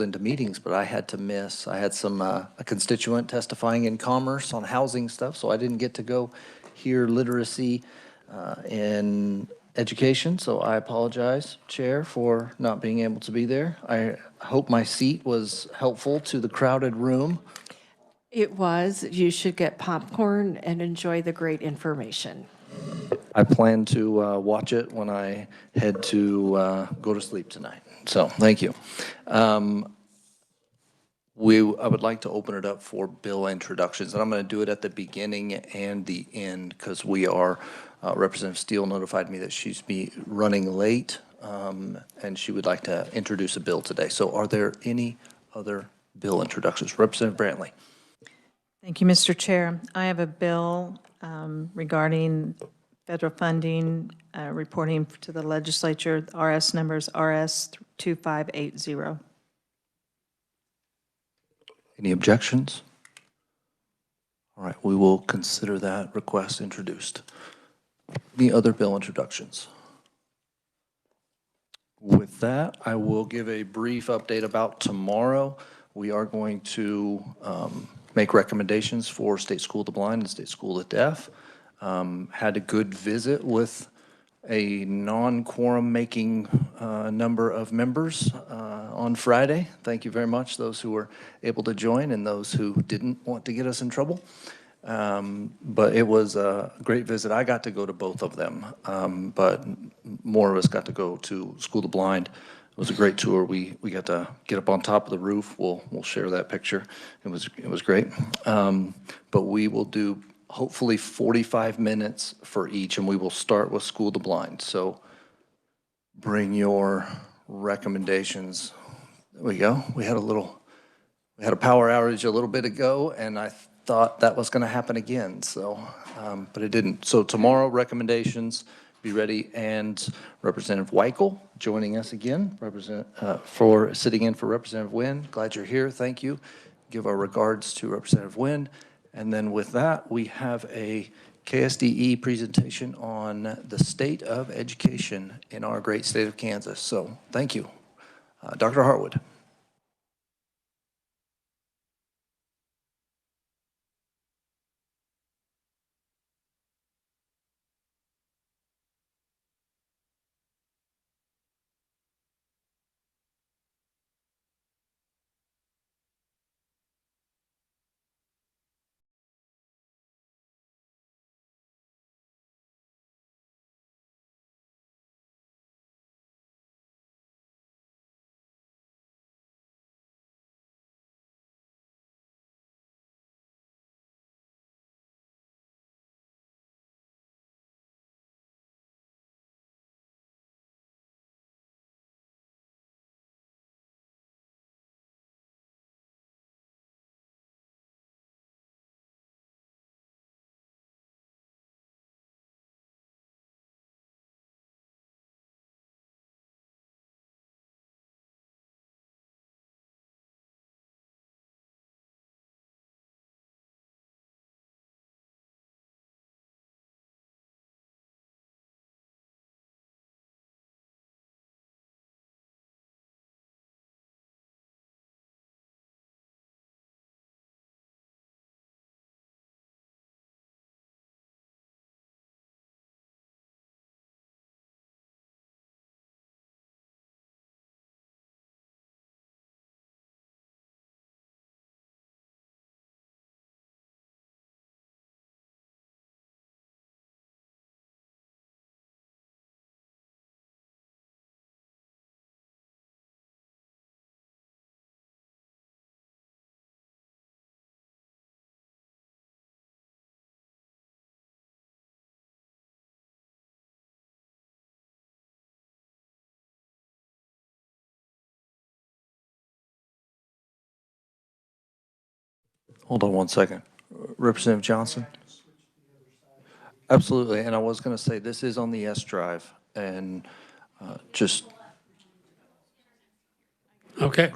into meetings, but I had to miss. I had some a constituent testifying in commerce on housing stuff, so I didn't get to go hear literacy in education. So I apologize, Chair, for not being able to be there. I hope my seat was helpful to the crowded room. It was. You should get popcorn and enjoy the great information. I plan to watch it when I head to go to sleep tonight. So thank you. I would like to open it up for bill introductions, and I'm going to do it at the beginning and the end because we are, Representative Steele notified me that she's running late, and she would like to introduce a bill today. So are there any other bill introductions? Representative Brantley. Thank you, Mr. Chair. I have a bill regarding federal funding reporting to the legislature. RS numbers RS 2580. Any objections? All right, we will consider that request introduced. Any other bill introductions? With that, I will give a brief update about tomorrow. We are going to make recommendations for State School of the Blind and State School of the Deaf. Had a good visit with a non-quorum making number of members on Friday. Thank you very much, those who were able to join and those who didn't want to get us in trouble. But it was a great visit. I got to go to both of them, but more of us got to go to School of the Blind. It was a great tour. We got to get up on top of the roof. We'll share that picture. It was great. But we will do hopefully 45 minutes for each, and we will start with School of the Blind. So bring your recommendations. There we go. We had a power outage a little bit ago, and I thought that was going to happen again. So, but it didn't. So tomorrow, recommendations. Be ready. And Representative Weichel joining us again, for sitting in for Representative Wynn. Glad you're here. Thank you. Give our regards to Representative Wynn. And then with that, we have a KSDE presentation on the state of education in our great state of Kansas. So thank you. Dr. Hartwood. Hold on one second. Representative Johnson? Absolutely, and I was going to say, this is on the S drive, and just... Okay.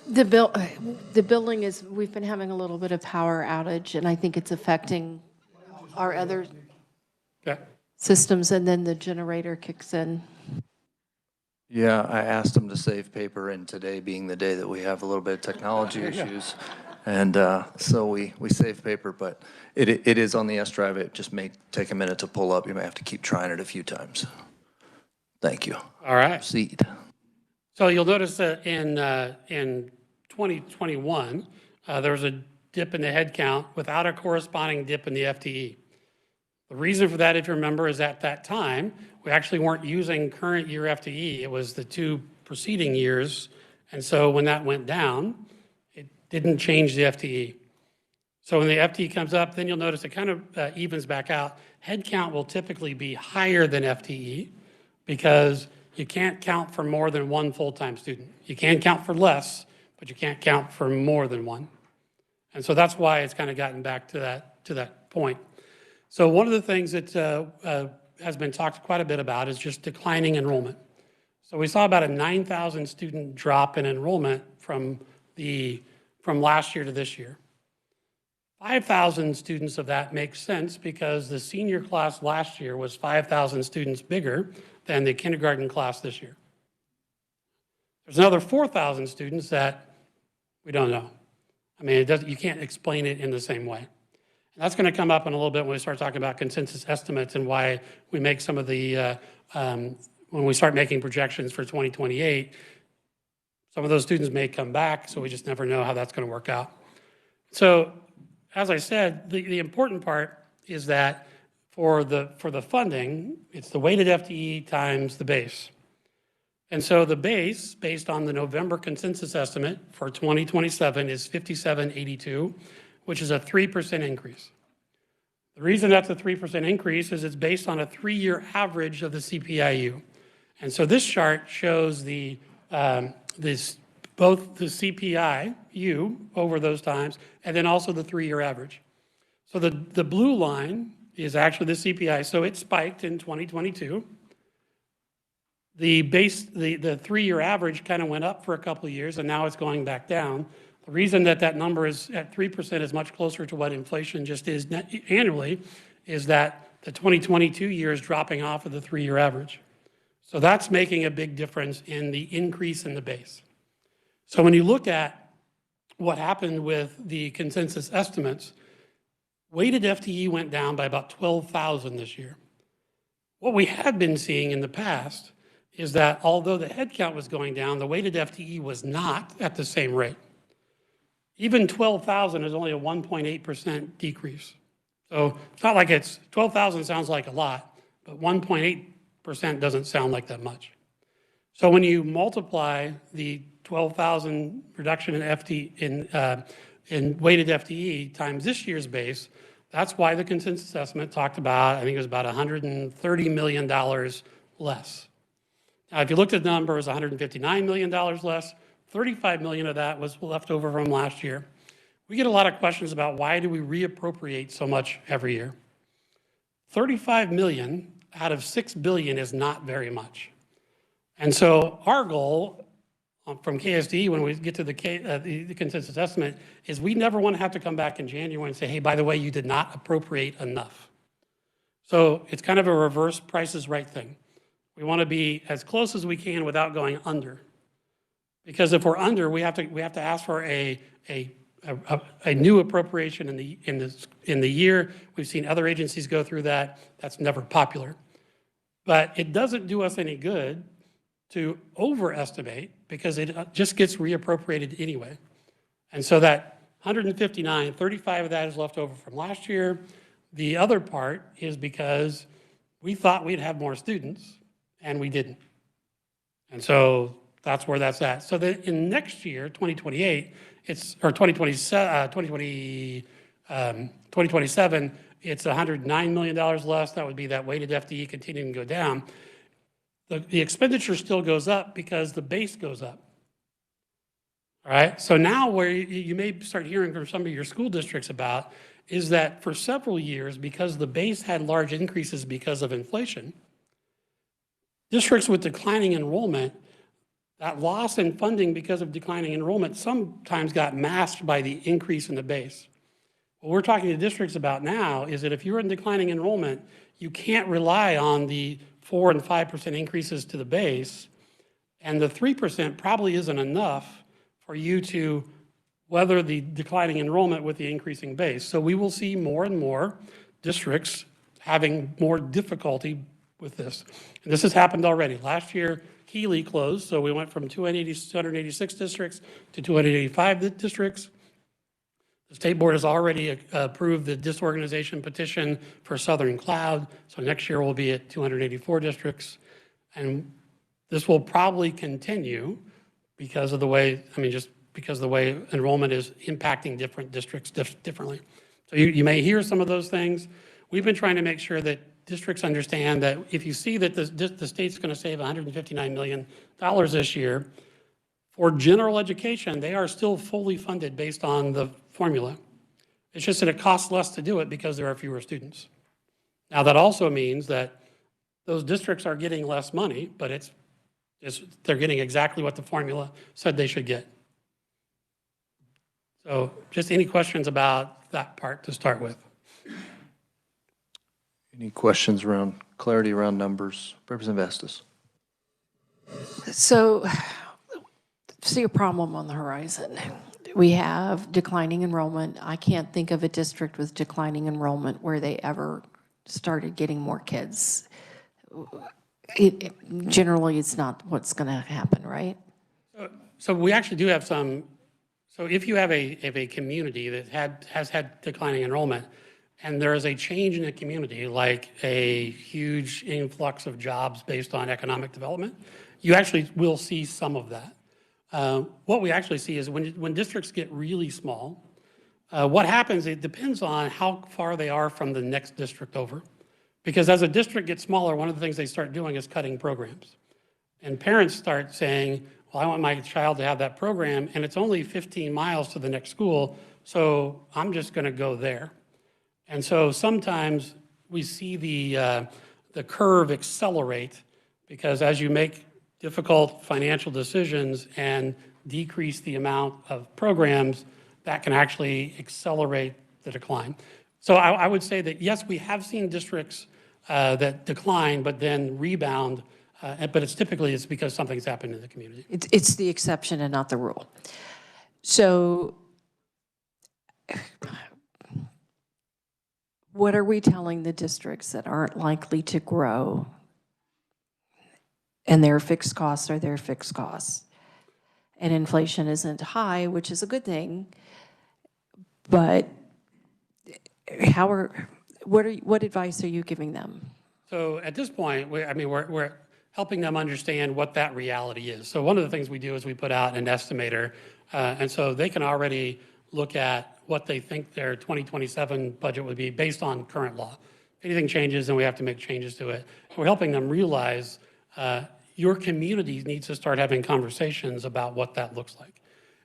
The building is, we've been having a little bit of power outage, and I think it's affecting our other Yeah. systems, and then the generator kicks in. Yeah, I asked them to save paper, and today being the day that we have a little bit of technology issues, and so we save paper, but it is on the S drive. It just may take a minute to pull up. You may have to keep trying it a few times. Thank you. All right. Proceed. So you'll notice that in 2021, there was a dip in the head count without a corresponding dip in the FTE. The reason for that, if you remember, is at that time, we actually weren't using current year FTE. It was the 2 preceding years. And so when that went down, it didn't change the FTE. So when the FTE comes up, then you'll notice it kind of evens back out. Head count will typically be higher than FTE because you can't count for more than 1 full-time student. You can count for less, but you can't count for more than 1. And so that's why it's kind of gotten back to that point. So one of the things that has been talked quite a bit about is just declining enrollment. So we saw about a 9,000 student drop in enrollment from last year to this year. 5,000 students of that makes sense because the senior class last year was 5,000 students bigger than the kindergarten class this year. There's another 4,000 students that we don't know. I mean, you can't explain it in the same way. And that's going to come up in a little bit when we start talking about consensus estimates and why we make some of the, when we start making projections for 2028, some of those students may come back, so we just never know how that's going to work out. So, as I said, the important part is that for the funding, it's the weighted FTE times the base. And so the base, based on the November consensus estimate for 2027, is 5782, which is a 3% increase. The reason that's a 3% increase is it's based on a 3-year average of the CPIU. And so this chart shows both the CPIU over those times and then also the 3-year average. So the blue line is actually the CPI. So it spiked in 2022. The 3-year average kind of went up for a couple of years and now it's going back down. The reason that number is at 3% is much closer to what inflation just is annually is that the 2022 year is dropping off of the 3-year average. So that's making a big difference in the increase in the base. So when you look at what happened with the consensus estimates, weighted FTE went down by about 12,000 this year. What we had been seeing in the past is that although the headcount was going down, the weighted FTE was not at the same rate. Even 12,000 is only a 1.8% decrease. So it's not like 12,000 sounds like a lot, but 1.8% doesn't sound like that much. So when you multiply the 12,000 reduction in weighted FTE times this year's base, that's why the consensus estimate talked about, I think it was about $130 million less. Now, if you looked at the number, it was $159 million less. 35 million of that was left over from last year. We get a lot of questions about why do we reappropriate so much every year? 35 million out of 6 billion is not very much. And so our goal from KSD when we get to the consensus estimate is we never want to have to come back in January and say, hey, by the way, you did not appropriate enough. So it's kind of a reverse Price is Right thing. We want to be as close as we can without going under. Because if we're under, we have to ask for a new appropriation in the year. We've seen other agencies go through that. That's never popular. But it doesn't do us any good to overestimate because it just gets reappropriated anyway. And so that 159, 35 of that is left over from last year. The other part is because we thought we'd have more students and we didn't. And so that's where that's at. So that in next year, 2028, or 2027, it's $109 million less. That would be that weighted FTE continuing to go down. The expenditure still goes up because the base goes up. All right, so now where you may start hearing from some of your school districts about is that for several years, because the base had large increases because of inflation, districts with declining enrollment, that loss in funding because of declining enrollment sometimes got masked by the increase in the base. What we're talking to districts about now is that if you're in declining enrollment, you can't rely on the 4% and 5% increases to the base And the 3% probably isn't enough for you to weather the declining enrollment with the increasing base. So we will see more and more districts having more difficulty with this. And this has happened already. Last year, Healy closed, so we went from 286 districts to 285 districts. The state board has already approved the disorganization petition for Southern Cloud, so next year we'll be at 284 districts. And this will probably continue because of the way, just because of the way enrollment is impacting different districts differently. So you may hear some of those things. We've been trying to make sure that districts understand that if you see that the state's going to save $159 million this year, for general education, they are still fully funded based on the formula. It's just that it costs less to do it because there are fewer students. Now, that also means that those districts are getting less money, but they're getting exactly what the formula said they should get. So just any questions about that part to start with? Any questions around clarity around numbers? Representative Estes. So, see a problem on the horizon. We have declining enrollment. I can't think of a district with declining enrollment where they ever started getting more kids. Generally, it's not what's going to happen, right? So we actually do have some. So if you have a community that has had declining enrollment, and there is a change in the community, like a huge influx of jobs based on economic development, you actually will see some of that. What we actually see is when districts get really small, what happens, it depends on how far they are from the next district over. Because as a district gets smaller, one of the things they start doing is cutting programs. And parents start saying, well, I want my child to have that program, and it's only 15 miles to the next school, so I'm just going to go there. And so sometimes we see the curve accelerate because as you make difficult financial decisions and decrease the amount of programs, that can actually accelerate the decline. So I would say that, yes, we have seen districts that decline but then rebound, but it's typically because something's happened in the community. It's the exception and not the rule. So what are we telling the districts that aren't likely to grow and their fixed costs are their fixed costs? And inflation isn't high, which is a good thing, but what advice are you giving them? So at this point, we're helping them understand what that reality is. So one of the things we do is we put out an estimator, and so they can already look at what they think their 2027 budget would be based on current law. If anything changes, then we have to make changes to it. We're helping them realize your community needs to start having conversations about what that looks like.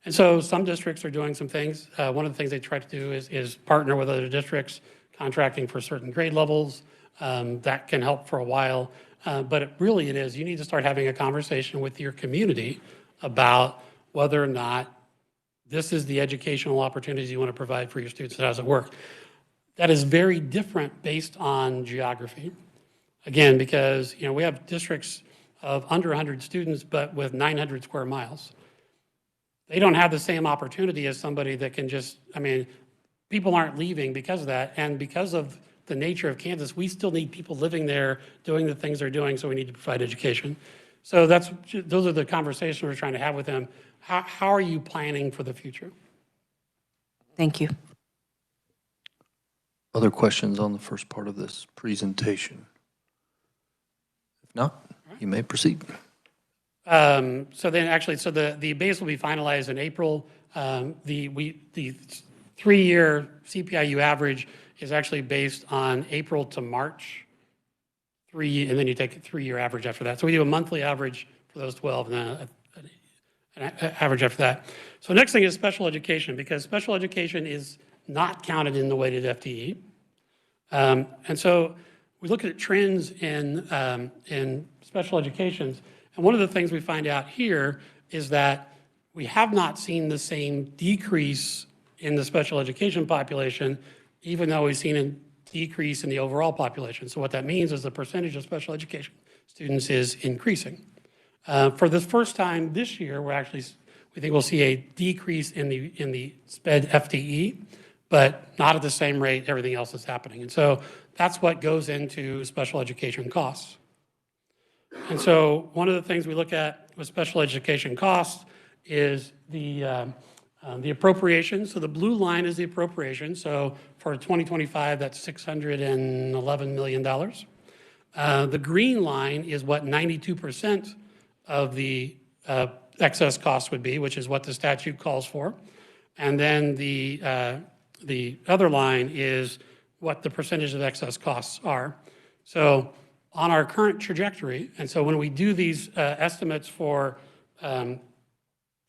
And so some districts are doing some things. One of the things they try to do is partner with other districts, contracting for certain grade levels. That can help for a while. But it is, you need to start having a conversation with your community about whether or not this is the educational opportunities you want to provide for your students. How does it work? That is very different based on geography. Again, because we have districts of under 100 students, but with 900 square miles. They don't have the same opportunity as somebody that can just, people aren't leaving because of that. And because of the nature of Kansas, we still need people living there, doing the things they're doing, so we need to provide education. So those are the conversations we're trying to have with them. How are you planning for the future? Thank you. Other questions on the first part of this presentation? If not, you may proceed. So the base will be finalized in April. The 3-year CPIU average is actually based on April to March, and then you take a 3-year average after that. So we do a monthly average for those 12 and then an average after that. So next thing is special education, because special education is not counted in the weighted FTE. And so we look at trends in special educations, and one of the things we find out here is that we have not seen the same decrease in the special education population, even though we've seen a decrease in the overall population. So what that means is the percentage of special education students is increasing. For the first time this year, we think we'll see a decrease in the SPED FTE, but not at the same rate everything else is happening. And so that's what goes into special education costs. And so one of the things we look at with special education costs is the appropriation. So the blue line is the appropriation. So for 2025, that's $611 million. The green line is what 92% of the excess costs would be, which is what the statute calls for. And then the other line is what the percentage of excess costs are. So on our current trajectory, and so when we do these estimates for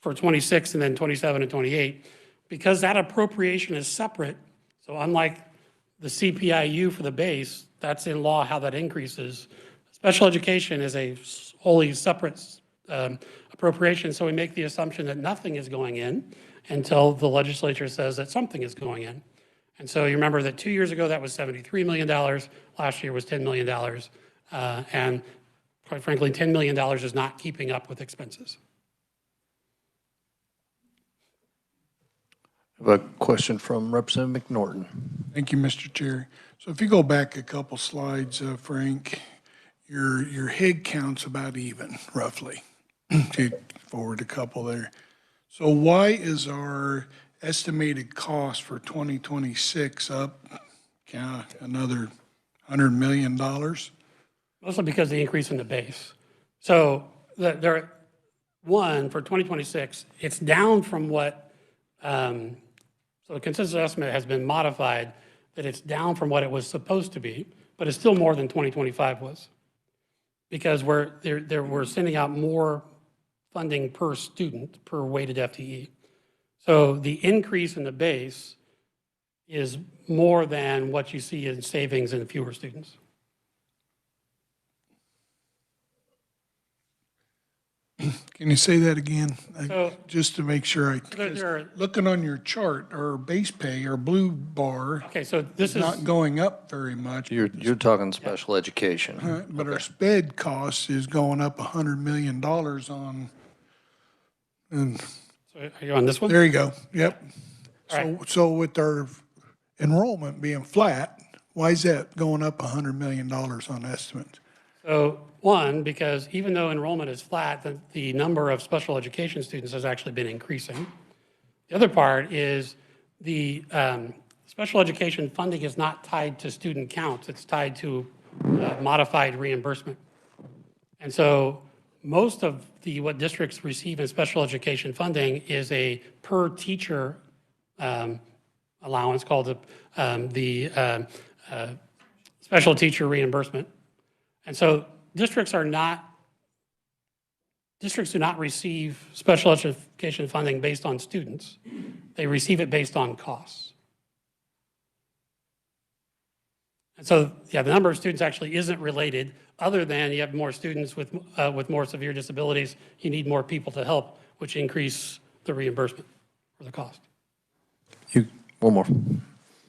26 and then 27 and 28, because that appropriation is separate, so unlike the CPIU for the base, that's in law how that increases. Special education is a wholly separate appropriation, so we make the assumption that nothing is going in until the legislature says that something is going in. And so you remember that 2 years ago that was $73 million, last year was $10 million, and quite frankly, $10 million is not keeping up with expenses. I have a question from Representative McNorton. Thank you, Mr. Chair. So if you go back a couple slides, Frank, your head count's about even, roughly. Take forward a couple there. So why is our estimated cost for 2026 up another $100 million? Mostly because of the increase in the base. So for 2026, it's down from what, so the consensus estimate has been modified that it's down from what it was supposed to be, but it's still more than 2025 was. Because we're sending out more funding per student, per weighted FTE. So the increase in the base is more than what you see in savings and fewer students. Can you say that again? So- Just to make sure looking on your chart, our base pay, our blue bar, Okay, so this is not going up very much. You're talking special education. But our SPED cost is going up $100 million on, and So are you on this one? there you go, yep. All right. So with our enrollment being flat, why is that going up $100 million on estimates? So one, because even though enrollment is flat, the number of special education students has actually been increasing. The other part is the special education funding is not tied to student counts. It's tied to modified reimbursement. And so most of what districts receive in special education funding is a per teacher allowance called the special teacher reimbursement. And so districts do not receive special education funding based on students. They receive it based on costs. And so, yeah, the number of students actually isn't related, other than you have more students with more severe disabilities, you need more people to help, which increase the reimbursement or the cost. One more.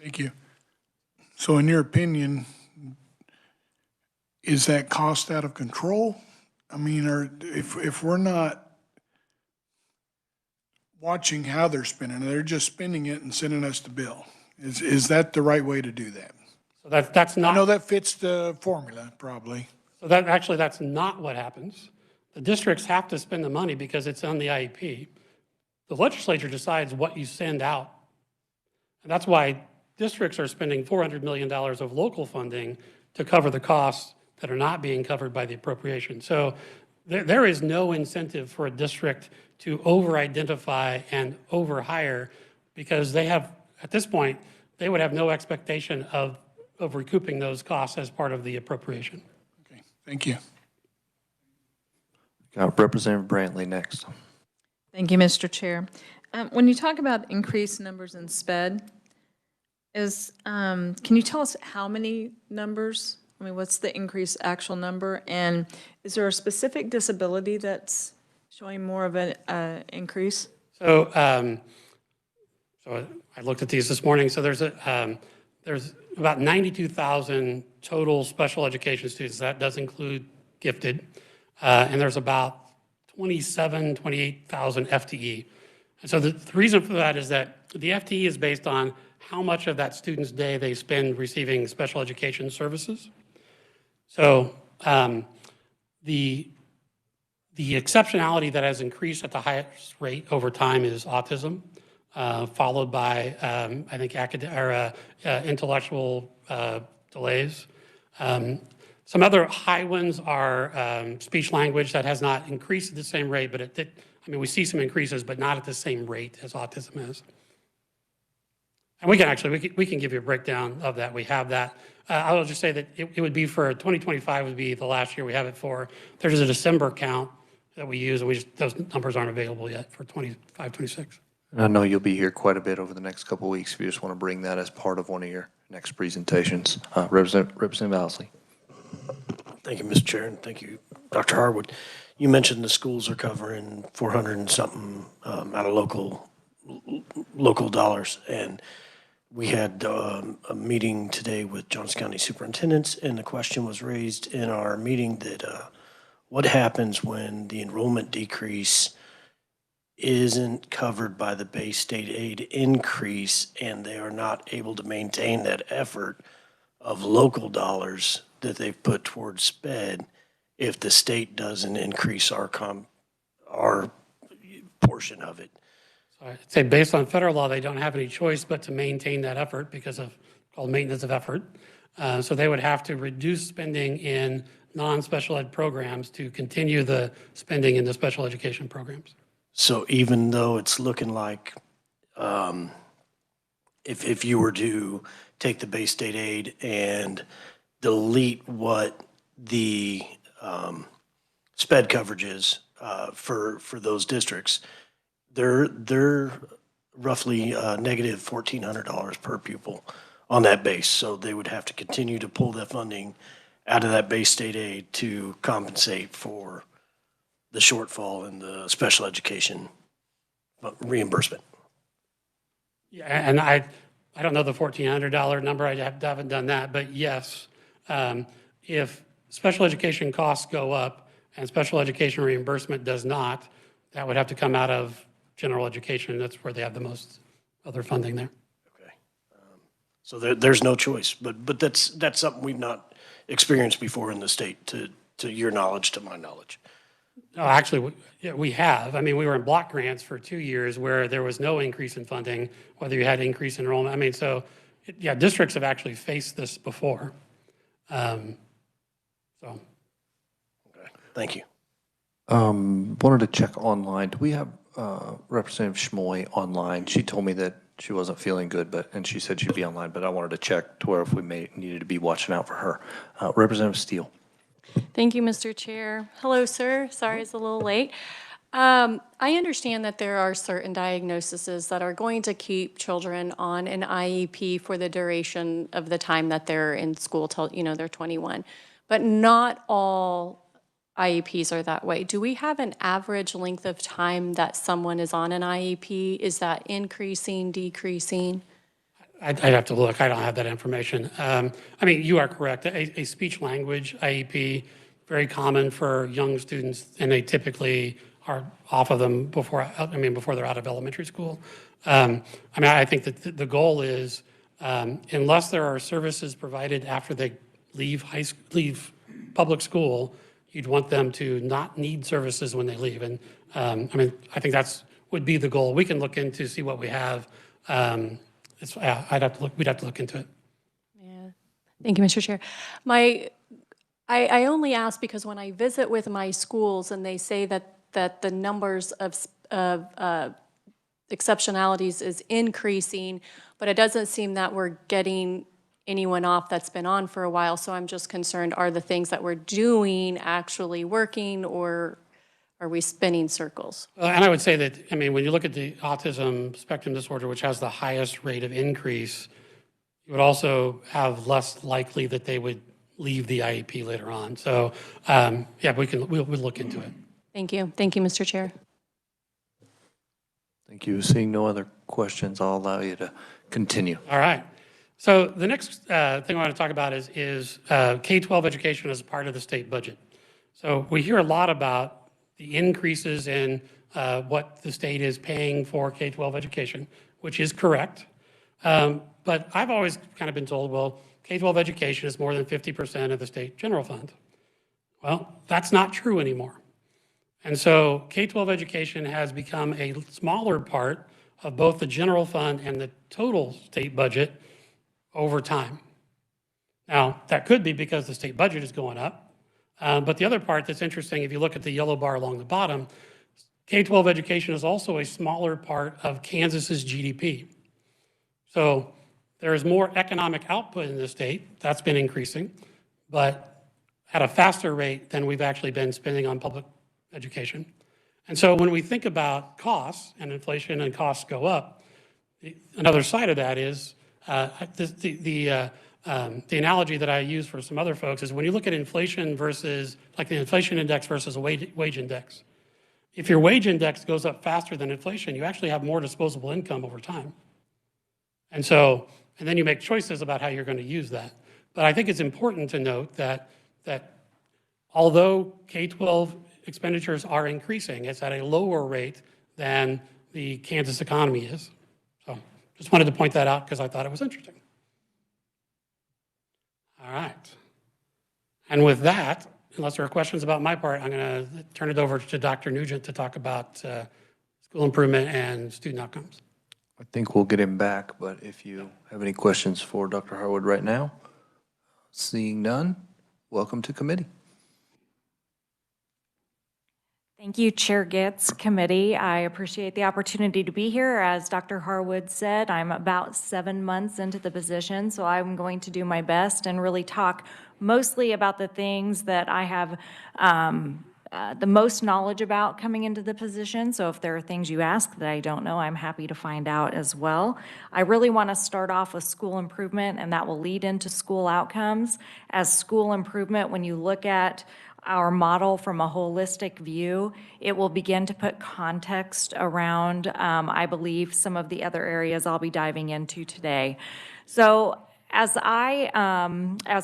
Thank you. So in your opinion, is that cost out of control? I mean, or if we're not watching how they're spending it, they're just spending it and sending us the bill. Is that the right way to do that? So that's not. I know that fits the formula, probably. So that's not what happens. The districts have to spend the money because it's on the IEP. The legislature decides what you send out. And that's why districts are spending $400 million of local funding to cover the costs that are not being covered by the appropriation. So there is no incentive for a district to over-identify and over-hire, because they have, at this point, they would have no expectation of recouping those costs as part of the appropriation. Okay, thank you. Got Representative Brantley next. Thank you, Mr. Chair. When you talk about increased numbers in SPED, can you tell us how many numbers? I mean, what's the increased actual number? And is there a specific disability that's showing more of an increase? So, so I looked at these this morning. So there's about 92,000 total special education students. That does include gifted. And there's about 28,000 FTE. And so the reason for that is that the FTE is based on how much of that student's day they spend receiving special education services. So the exceptionality that has increased at the highest rate over time is autism, followed by, I think, intellectual delays. Some other high ones are speech language that has not increased at the same rate, but I mean, we see some increases, but not at the same rate as autism is. And we can give you a breakdown of that. We have that. I will just say that it would be for 2025 would be the last year we have it for. There's a December count that we use, and those numbers aren't available yet for 25, 26. And I know you'll be here quite a bit over the next couple of weeks if you just want to bring that as part of one of your next presentations. Representative Owsley. Thank you, Mr. Chair, and thank you, Dr. Harwood. You mentioned the schools are covering 400 and something out of local dollars, and we had a meeting today with Johnson County superintendents, and the question was raised in our meeting that what happens when the enrollment decrease isn't covered by the base state aid increase and they are not able to maintain that effort of local dollars that they've put towards SPED if the state doesn't increase our portion of it? So I'd say based on federal law, they don't have any choice but to maintain that effort because of called maintenance of effort. So they would have to reduce spending in non-special ed programs to continue the spending in the special education programs. So even though it's looking like if you were to take the base state aid and delete what the SPED coverage is for those districts, they're roughly negative $1,400 per pupil on that base. So they would have to continue to pull that funding out of that base state aid to compensate for the shortfall in the special education reimbursement. Yeah, and I don't know the $1,400 number. I haven't done that, but yes, if special education costs go up and special education reimbursement does not, that would have to come out of general education. That's where they have the most other funding there. Okay, so there's no choice, but that's something we've not experienced before in the state, to your knowledge, to my knowledge. No, actually, we have. I mean, we were in block grants for 2 years where there was no increase in funding, whether you had increased enrollment. I mean, so, yeah, districts have actually faced this before. Okay, thank you. Wanted to check online. Do we have Representative Schmoy online? She told me that she wasn't feeling good, and she said she'd be online, but I wanted to check to where if we needed to be watching out for her. Representative Steele. Thank you, Mr. Chair. Hello, sir. Sorry it's a little late. I understand that there are certain diagnoses that are going to keep children on an IEP for the duration of the time that they're in school till, they're 21. But not all IEPs are that way. Do we have an average length of time that someone is on an IEP? Is that increasing, decreasing? I'd have to look. I don't have that information. I mean, you are correct. A speech language IEP, very common for young students, and they typically are off of them before they're out of elementary school. I think that the goal is, unless there are services provided after they leave public school, you'd want them to not need services when they leave. And I think would be the goal. We can look into see what we have. We'd have to look into it. Yeah. Thank you, Mr. Chair. I only ask because when I visit with my schools and they say that the numbers of exceptionalities is increasing, but it doesn't seem that we're getting anyone off that's been on for a while. So I'm just concerned, are the things that we're doing actually working, or are we spinning circles? And I would say that, when you look at the autism spectrum disorder, which has the highest rate of increase, you would also have less likely that they would leave the IEP later on. So, we'll look into it. Thank you. Thank you, Mr. Chair. Thank you. Seeing no other questions, I'll allow you to continue. All right. So the next thing I want to talk about is K-12 education as a part of the state budget. So we hear a lot about the increases in what the state is paying for K-12 education, which is correct. But I've always kind of been told, well, K-12 education is more than 50% of the state general fund. Well, that's not true anymore. And so K-12 education has become a smaller part of both the general fund and the total state budget over time. Now, that could be because the state budget is going up. But the other part that's interesting, if you look at the yellow bar along the bottom, K-12 education is also a smaller part of Kansas's GDP. So there is more economic output in the state, that's been increasing, but at a faster rate than we've actually been spending on public education. And so when we think about costs and inflation and costs go up, another side of that is the analogy that I use for some other folks is when you look at inflation versus, like the inflation index versus a wage index. If your wage index goes up faster than inflation, you actually have more disposable income over time. And so, and then you make choices about how you're going to use that. But I think it's important to note that although K-12 expenditures are increasing, it's at a lower rate than the Kansas economy is. So just wanted to point that out because I thought it was interesting. All right. And with that, unless there are questions about my part, I'm going to turn it over to Dr. Nugent to talk about school improvement and student outcomes. I think we'll get him back, but if you have any questions for Dr. Harwood right now, seeing none, welcome to committee. Thank you, Chair Getz, committee. I appreciate the opportunity to be here. As Dr. Harwood said, I'm about 7 months into the position, so I'm going to do my best and really talk mostly about the things that I have the most knowledge about coming into the position. So if there are things you ask that I don't know, I'm happy to find out as well. I really want to start off with school improvement, and that will lead into school outcomes. As school improvement, when you look at our model from a holistic view, it will begin to put context around, I believe, some of the other areas I'll be diving into today. So as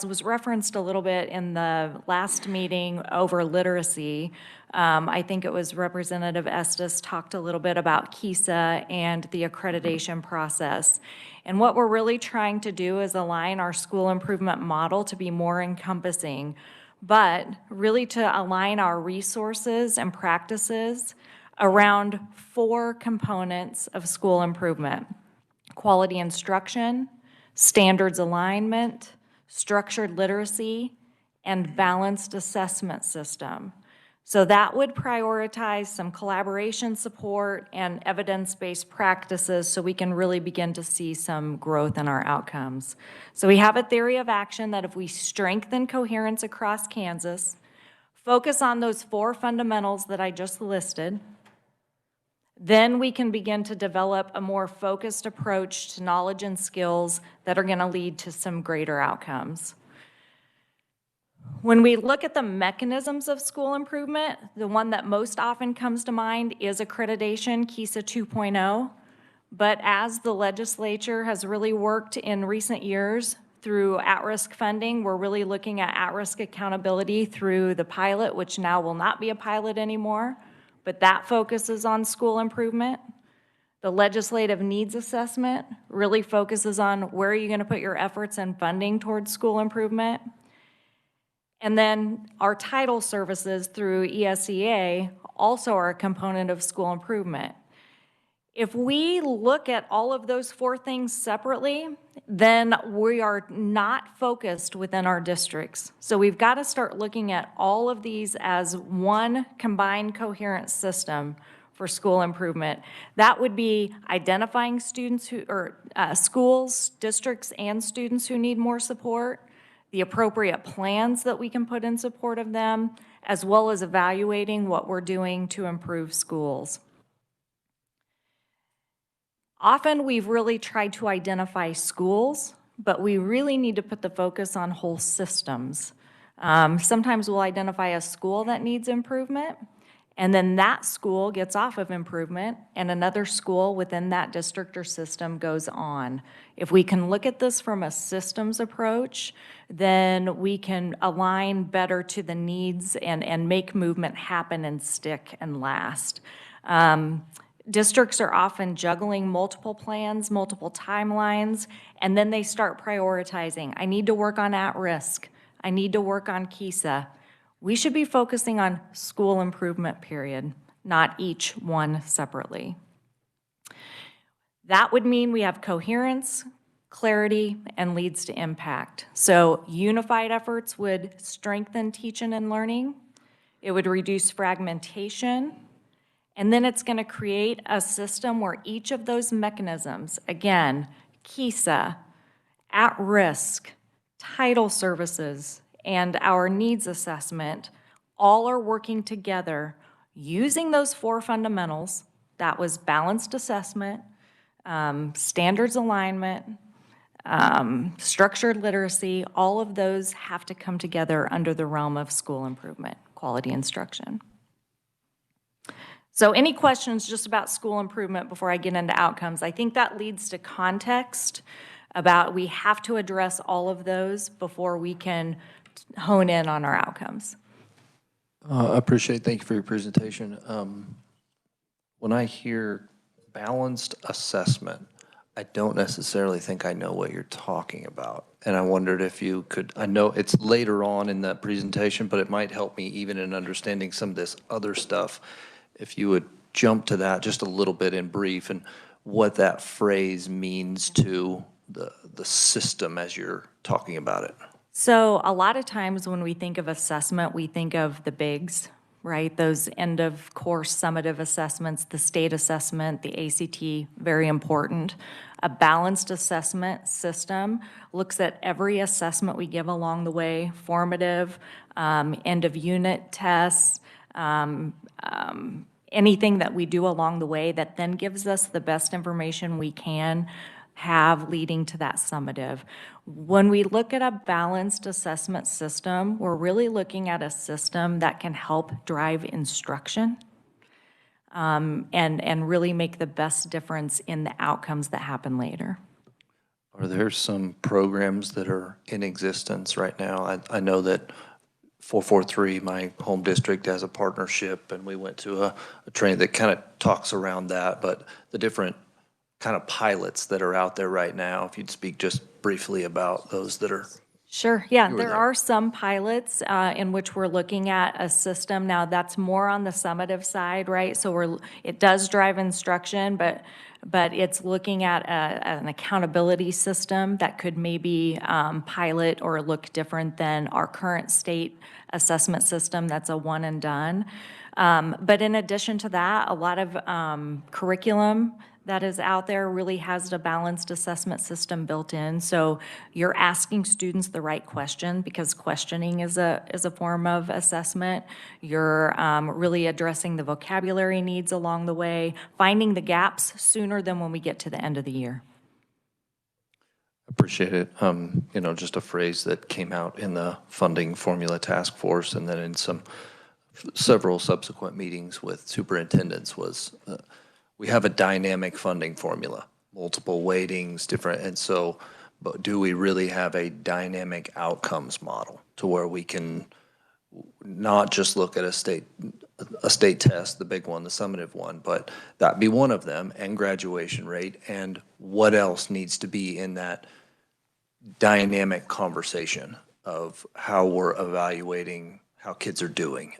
was referenced a little bit in the last meeting over literacy, I think it was Representative Estes talked a little bit about KISA and the accreditation process. And what we're really trying to do is align our school improvement model to be more encompassing, but really to align our resources and practices around 4 components of school improvement: quality instruction, standards alignment, structured literacy, and balanced assessment system. So that would prioritize some collaboration support and evidence-based practices so we can really begin to see some growth in our outcomes. So we have a theory of action that if we strengthen coherence across Kansas, focus on those 4 fundamentals that I just listed, then we can begin to develop a more focused approach to knowledge and skills that are going to lead to some greater outcomes. When we look at the mechanisms of school improvement, the one that most often comes to mind is accreditation, KISA 2.0. But as the legislature has really worked in recent years through at-risk funding, we're really looking at at-risk accountability through the pilot, which now will not be a pilot anymore, but that focuses on school improvement. The legislative needs assessment really focuses on where are you going to put your efforts and funding towards school improvement. And then our title services through ESEA also are a component of school improvement. If we look at all of those 4 things separately, then we are not focused within our districts. So we've got to start looking at all of these as one combined coherent system for school improvement. That would be identifying students who, or schools, districts, and students who need more support, the appropriate plans that we can put in support of them, as well as evaluating what we're doing to improve schools. Often we've really tried to identify schools, but we really need to put the focus on whole systems. Sometimes we'll identify a school that needs improvement, And then that school gets off of improvement, and another school within that district or system goes on. If we can look at this from a systems approach, then we can align better to the needs and make movement happen and stick and last. Districts are often juggling multiple plans, multiple timelines, and then they start prioritizing. I need to work on at-risk. I need to work on KISA. We should be focusing on school improvement, period, not each one separately. That would mean we have coherence, clarity, and leads to impact. So unified efforts would strengthen teaching and learning. It would reduce fragmentation. And then it's going to create a system where each of those mechanisms, again, KISA, at-risk, title services, and our needs assessment, all are working together using those 4 fundamentals. That was balanced assessment, standards alignment, structured literacy. All of those have to come together under the realm of school improvement, quality instruction. So any questions just about school improvement before I get into outcomes? I think that leads to context about we have to address all of those before we can hone in on our outcomes. I appreciate, thank you for your presentation. When I hear balanced assessment, I don't necessarily think I know what you're talking about. And I wondered if you could, I know it's later on in the presentation, but it might help me even in understanding some of this other stuff. If you would jump to that just a little bit in brief and what that phrase means to the system as you're talking about it. So a lot of times when we think of assessment, we think of the bigs, right? Those end of course summative assessments, the state assessment, the ACT, very important. A balanced assessment system looks at every assessment we give along the way, formative, end of unit tests, anything that we do along the way that then gives us the best information we can have leading to that summative. When we look at a balanced assessment system, we're really looking at a system that can help drive instruction and really make the best difference in the outcomes that happen later. Are there some programs that are in existence right now? I know that 443, my home district, has a partnership, and we went to a training that kind of talks around that, but the different kind of pilots that are out there right now, if you'd speak just briefly about those that are. Sure, yeah, were there there. are some pilots in which we're looking at a system. Now, that's more on the summative side, right? So it does drive instruction, but it's looking at an accountability system that could maybe pilot or look different than our current state assessment system that's a one and done. But in addition to that, a lot of curriculum that is out there really has a balanced assessment system built in. So you're asking students the right question because questioning is a form of assessment. You're really addressing the vocabulary needs along the way, finding the gaps sooner than when we get to the end of the year. Appreciate it. You know, just a phrase that came out in the funding formula task force and then in several subsequent meetings with superintendents was we have a dynamic funding formula, multiple weightings, different, and so, but do we really have a dynamic outcomes model to where we can not just look at a state test, the big one, the summative one, but that be one of them, and graduation rate, and what else needs to be in that dynamic conversation of how we're evaluating how kids are doing.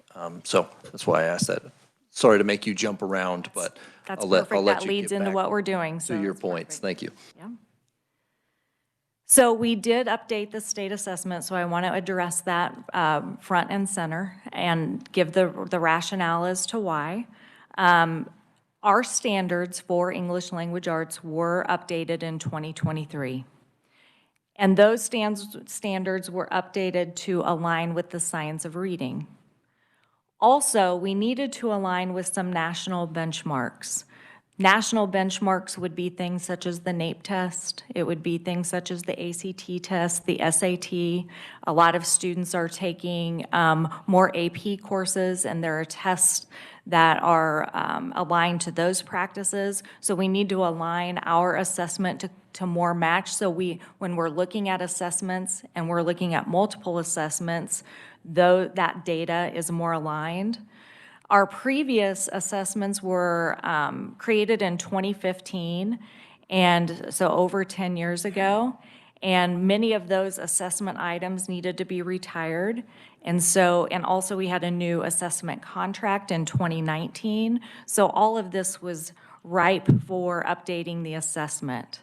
So that's why I asked that. Sorry to make you jump around, but That's I'll let perfect. That you leads get into back what we're doing. to your points. Thank you. Yeah. So we did update the state assessment, so I want to address that front and center and give the rationale as to why. Our standards for English language arts were updated in 2023. And those standards were updated to align with the science of reading. Also, we needed to align with some national benchmarks. National benchmarks would be things such as the NAEP test. It would be things such as the ACT test, the SAT. A lot of students are taking more AP courses, and there are tests that are aligned to those practices. So we need to align our assessment to more match. So when we're looking at assessments and we're looking at multiple assessments, though that data is more aligned. Our previous assessments were created in 2015, and so over 10 years ago, and many of those assessment items needed to be retired. And also we had a new assessment contract in 2019, so all of this was ripe for updating the assessment.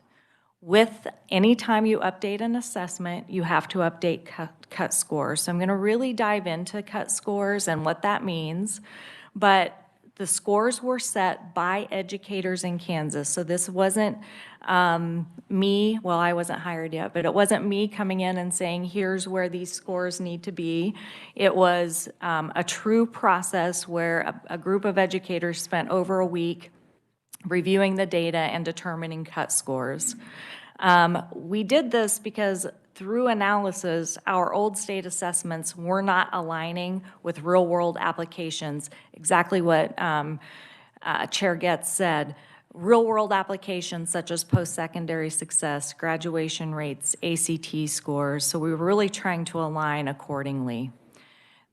With any time you update an assessment, you have to update cut scores. So I'm going to really dive into cut scores and what that means. But the scores were set by educators in Kansas. So this wasn't me, well, I wasn't hired yet, but it wasn't me coming in and saying, here's where these scores need to be. It was a true process where a group of educators spent over a week reviewing the data and determining cut scores. We did this because through analysis, our old state assessments were not aligning with real-world applications, exactly what Chair Getz said. Real-world applications such as post-secondary success, graduation rates, ACT scores, so we were really trying to align accordingly.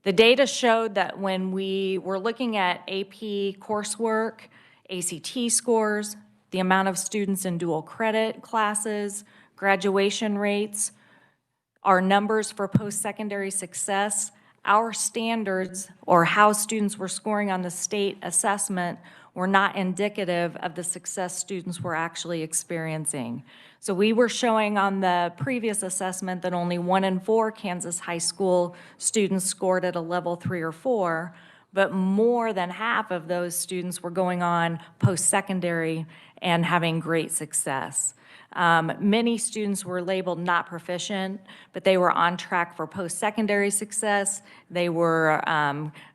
The data showed that when we were looking at AP coursework, ACT scores, the amount of students in dual credit classes, graduation rates, our numbers for post-secondary success, our standards or how students were scoring on the state assessment were not indicative of the success students were actually experiencing. So we were showing on the previous assessment that only 1 in 4 Kansas high school students scored at a level 3 or 4, but more than half of those students were going on post-secondary and having great success. Many students were labeled not proficient, but they were on track for post-secondary success. They were,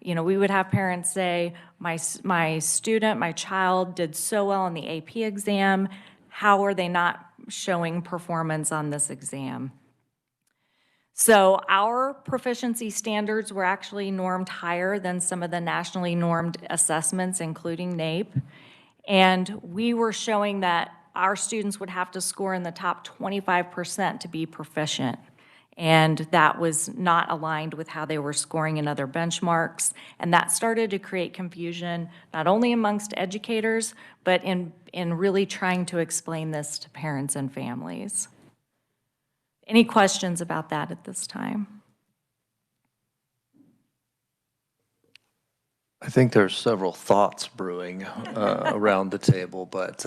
we would have parents say, my student, my child did so well on the AP exam. How are they not showing performance on this exam? So our proficiency standards were actually normed higher than some of the nationally normed assessments, including NAEP. And we were showing that our students would have to score in the top 25% to be proficient. And that was not aligned with how they were scoring in other benchmarks. And that started to create confusion, not only amongst educators, but in really trying to explain this to parents and families. Any questions about that at this time? I think there's several thoughts brewing around the table, but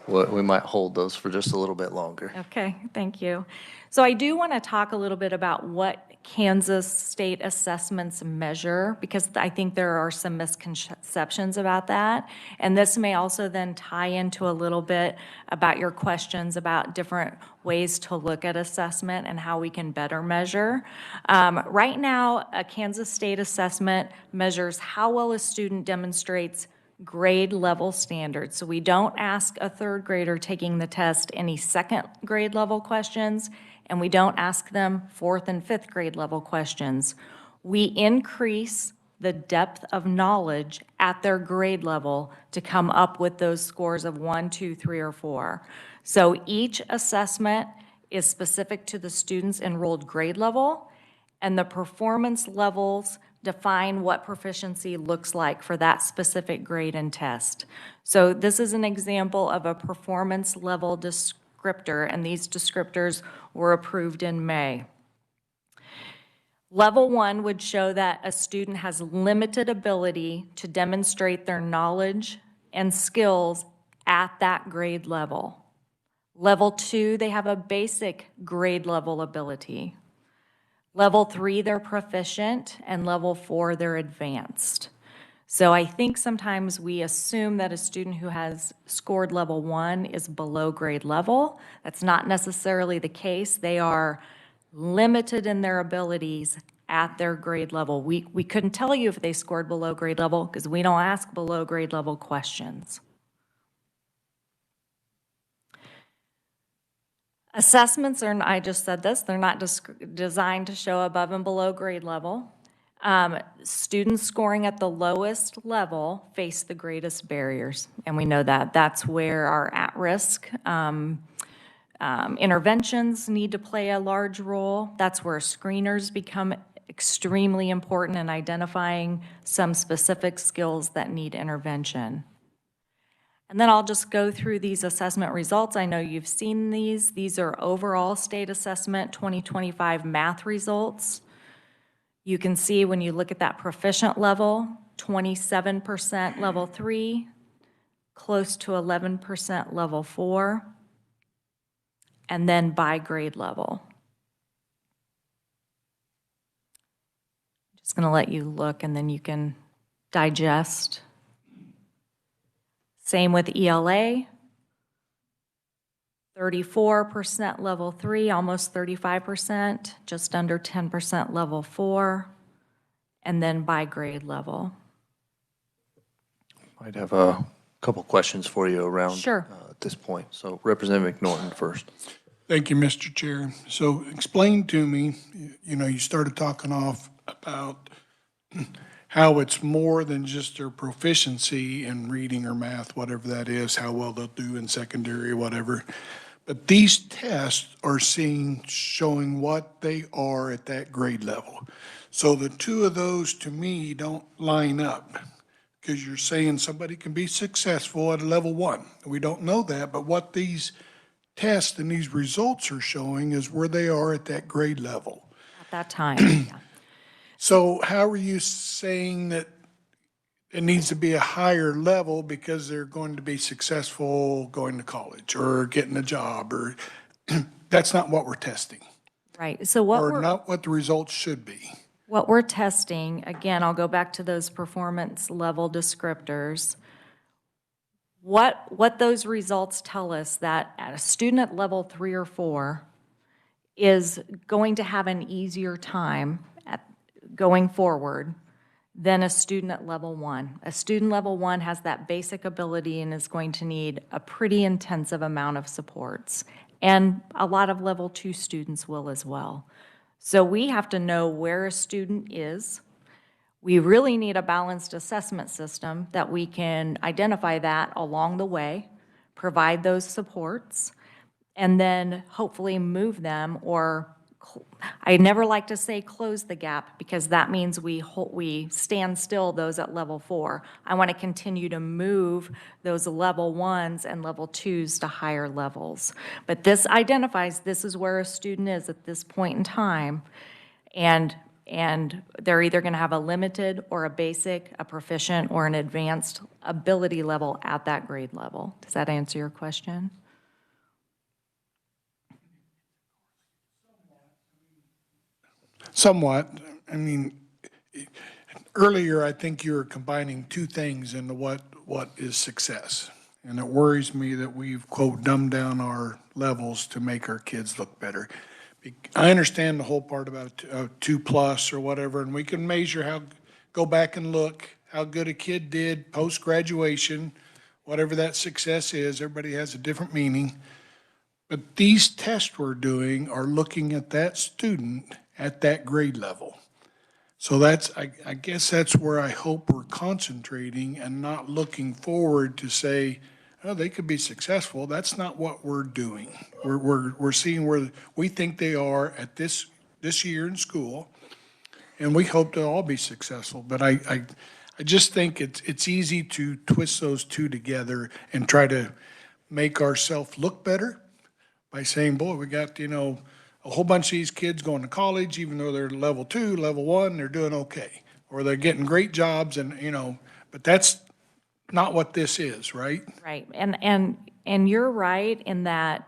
we might hold those for just a little bit longer. Okay, thank you. So I do want to talk a little bit about what Kansas state assessments measure, because I think there are some misconceptions about that. And this may also then tie into a little bit about your questions about different ways to look at assessment and how we can better measure. Right now, a Kansas state assessment measures how well a student demonstrates grade level standards. So we don't ask a third grader taking the test any second grade level questions, and we don't ask them fourth and fifth grade level questions. We increase the depth of knowledge at their grade level to come up with those scores of 1, 2, 3, or 4. So each assessment is specific to the student's enrolled grade level, and the performance levels define what proficiency looks like for that specific grade and test. So this is an example of a performance level descriptor, and these descriptors were approved in May. Level 1 would show that a student has limited ability to demonstrate their knowledge and skills at that grade level. Level 2, they have a basic grade level ability. Level 3, they're proficient, and level 4, they're advanced. So I think sometimes we assume that a student who has scored level 1 is below grade level. That's not necessarily the case. They are limited in their abilities at their grade level. We couldn't tell you if they scored below grade level because we don't ask below grade level questions. Assessments are, I just said this, they're not designed to show above and below grade level. Students scoring at the lowest level face the greatest barriers, and we know that. That's where our at-risk interventions need to play a large role. That's where screeners become extremely important in identifying some specific skills that need intervention. And then I'll just go through these assessment results. I know you've seen these. These are overall state assessment 2025 math results. You can see when you look at that proficient level, 27% level 3, close to 11% level 4, and then by grade level. Just going to let you look and then you can digest. Same with ELA, 34% level 3, almost 35%, just under 10% level 4, and then by grade level. Might have a couple questions for you around Sure. at this point. So Representative McNorton first. Thank you, Mr. Chair. So explain to me, you started talking off about how it's more than just their proficiency in reading or math, whatever that is, how well they'll do in secondary or whatever. But these tests are showing what they are at that grade level. So the two of those, to me, don't line up, because you're saying somebody can be successful at a level 1. We don't know that, but what these tests and these results are showing is where they are at that grade level. At that time, yeah. So how are you saying that it needs to be a higher level because they're going to be successful going to college or getting a job, or that's not what we're testing, Right, so what or we're... not what the results should be? What we're testing, again, I'll go back to those performance level descriptors. What those results tell us that at a student at level 3 or 4 is going to have an easier time at going forward than a student at level 1. A student level 1 has that basic ability and is going to need a pretty intensive amount of supports. And a lot of level 2 students will as well. So we have to know where a student is. We really need a balanced assessment system that we can identify that along the way, provide those supports, and then hopefully move them, or I never like to say close the gap, because that means we stand still those at level 4. I want to continue to move those level 1s and level 2s to higher levels. But this identifies this is where a student is at this point in time, and they're either going to have a limited or a basic, a proficient or an advanced ability level at that grade level. Does that answer your question? Somewhat. I mean, earlier, I think you were combining two things into what is success. And it worries me that we've, quote, dumbed down our levels to make our kids look better. I understand the whole part about a 2+ or whatever, and we can measure go back and look how good a kid did post-graduation, whatever that success is. Everybody has a different meaning. But these tests we're doing are looking at that student at that grade level. So I guess that's where I hope we're concentrating and not looking forward to say, oh, they could be successful. That's not what we're doing. We're seeing where we think they are at this year in school, and we hope they'll all be successful. But I just think it's easy to twist those two together and try to make ourselves look better by saying, boy, we got, a whole bunch of these kids going to college, even though they're level 2, level 1, they're doing okay. Or they're getting great jobs and, but that's not what this is, right? Right, and you're right in that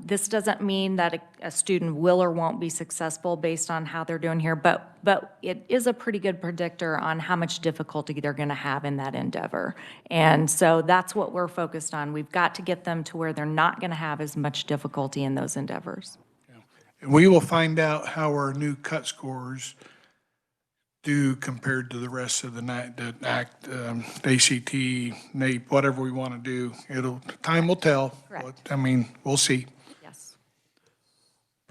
this doesn't mean that a student will or won't be successful based on how they're doing here, but it is a pretty good predictor on how much difficulty they're going to have in that endeavor. And so that's what we're focused on. We've got to get them to where they're not going to have as much difficulty in those endeavors. And we will find out how our new cut scores do compared to the rest of the ACT, NAEP, whatever we want to do. Time will tell. Correct. I mean, we'll see. Yes.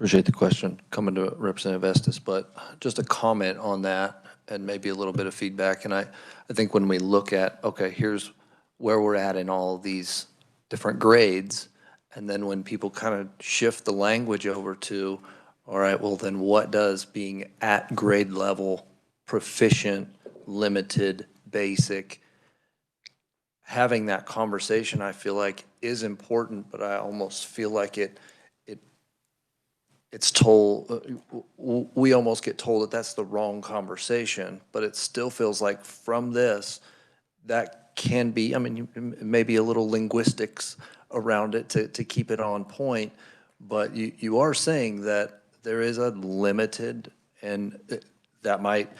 Appreciate the question coming to Representative Estes, but just a comment on that and maybe a little bit of feedback. And I think when we look at, okay, here's where we're at in all of these different grades, and then when people kind of shift the language over to, all right, well then what does being at grade level, proficient, limited, basic, having that conversation, I feel like is important, but I almost feel like it's told, we almost get told that that's the wrong conversation, but it still feels like from this, that can be, I mean, maybe a little linguistics around it to keep it on point, but you are saying that there is a limited, and that might,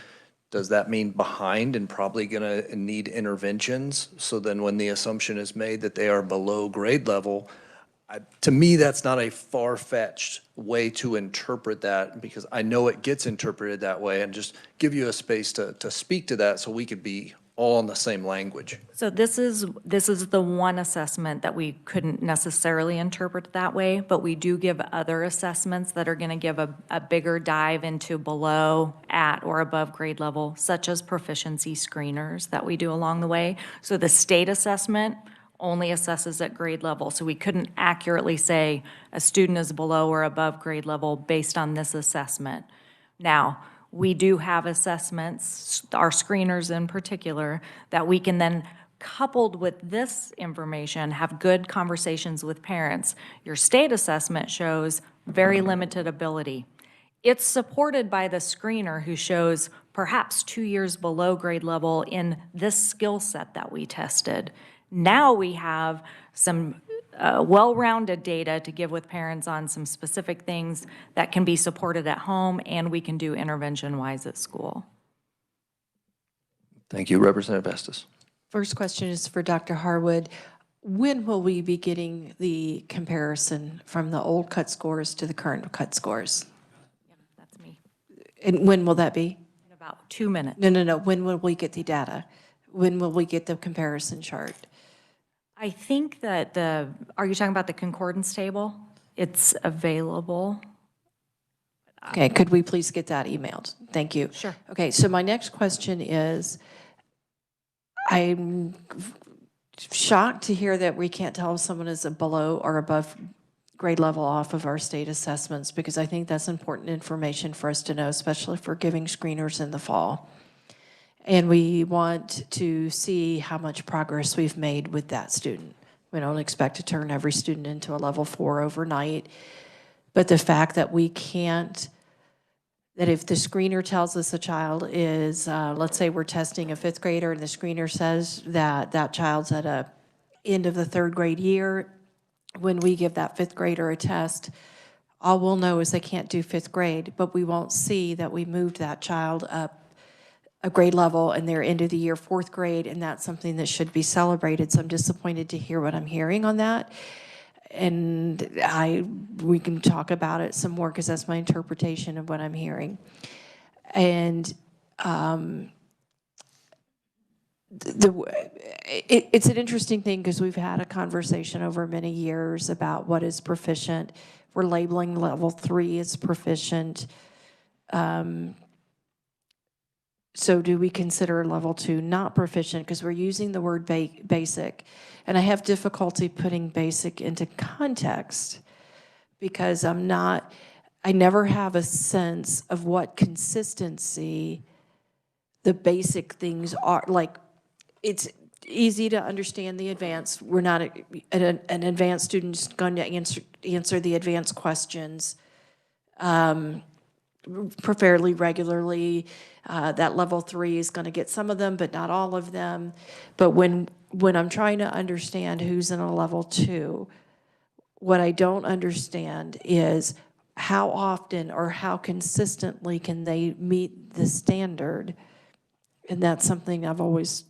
does that mean behind and probably gonna need interventions? So then when the assumption is made that they are below grade level, to me, that's not a far-fetched way to interpret that, because I know it gets interpreted that way, and just give you a space to speak to that so we could be all on the same language. So this is the one assessment that we couldn't necessarily interpret that way, but we do give other assessments that are going to give a bigger dive into below, at, or above grade level, such as proficiency screeners that we do along the way. So the state assessment only assesses at grade level, so we couldn't accurately say a student is below or above grade level based on this assessment. Now, we do have assessments, our screeners in particular, that we can then, coupled with this information, have good conversations with parents. Your state assessment shows very limited ability. It's supported by the screener who shows perhaps 2 years below grade level in this skill set that we tested. Now we have some well-rounded data to give with parents on some specific things that can be supported at home, and we can do intervention-wise at school. Thank you, Representative Estes. First question is for Dr. Harwood. When will we be getting the comparison from the old cut scores to the current cut scores? Yeah, that's me. And when will that be? In about 2 minutes. No. When will we get the data? When will we get the comparison chart? I think that are you talking about the concordance table? It's available. Okay, could we please get that emailed? Thank you. Sure. Okay, so my next question is, I'm shocked to hear that we can't tell if someone is below or above grade level off of our state assessments, because I think that's important information for us to know, especially for giving screeners in the fall. And we want to see how much progress we've made with that student. We don't expect to turn every student into a level 4 overnight, but the fact that we can't, that if the screener tells us a child is, let's say we're testing a 5th grader and the screener says that that child's at a end of the 3rd grade year, when we give that 5th grader a test, all we'll know is they can't do 5th grade, but we won't see that we moved that child up a grade level and they're end of the year 4th grade, and that's something that should be celebrated. So I'm disappointed to hear what I'm hearing on that. And we can talk about it some more because that's my interpretation of what I'm hearing. And it's an interesting thing because we've had a conversation over many years about what is proficient. We're labeling level 3 as proficient. So do we consider level 2 not proficient because we're using the word basic? And I have difficulty putting basic into context because I never have a sense of what consistency the basic things are. Like, it's easy to understand the advanced. We're not an advanced student's going to answer the advanced questions fairly regularly. That level 3 is going to get some of them, but not all of them. But when I'm trying to understand who's in a level 2, what I don't understand is how often or how consistently can they meet the standard, and that's something I've always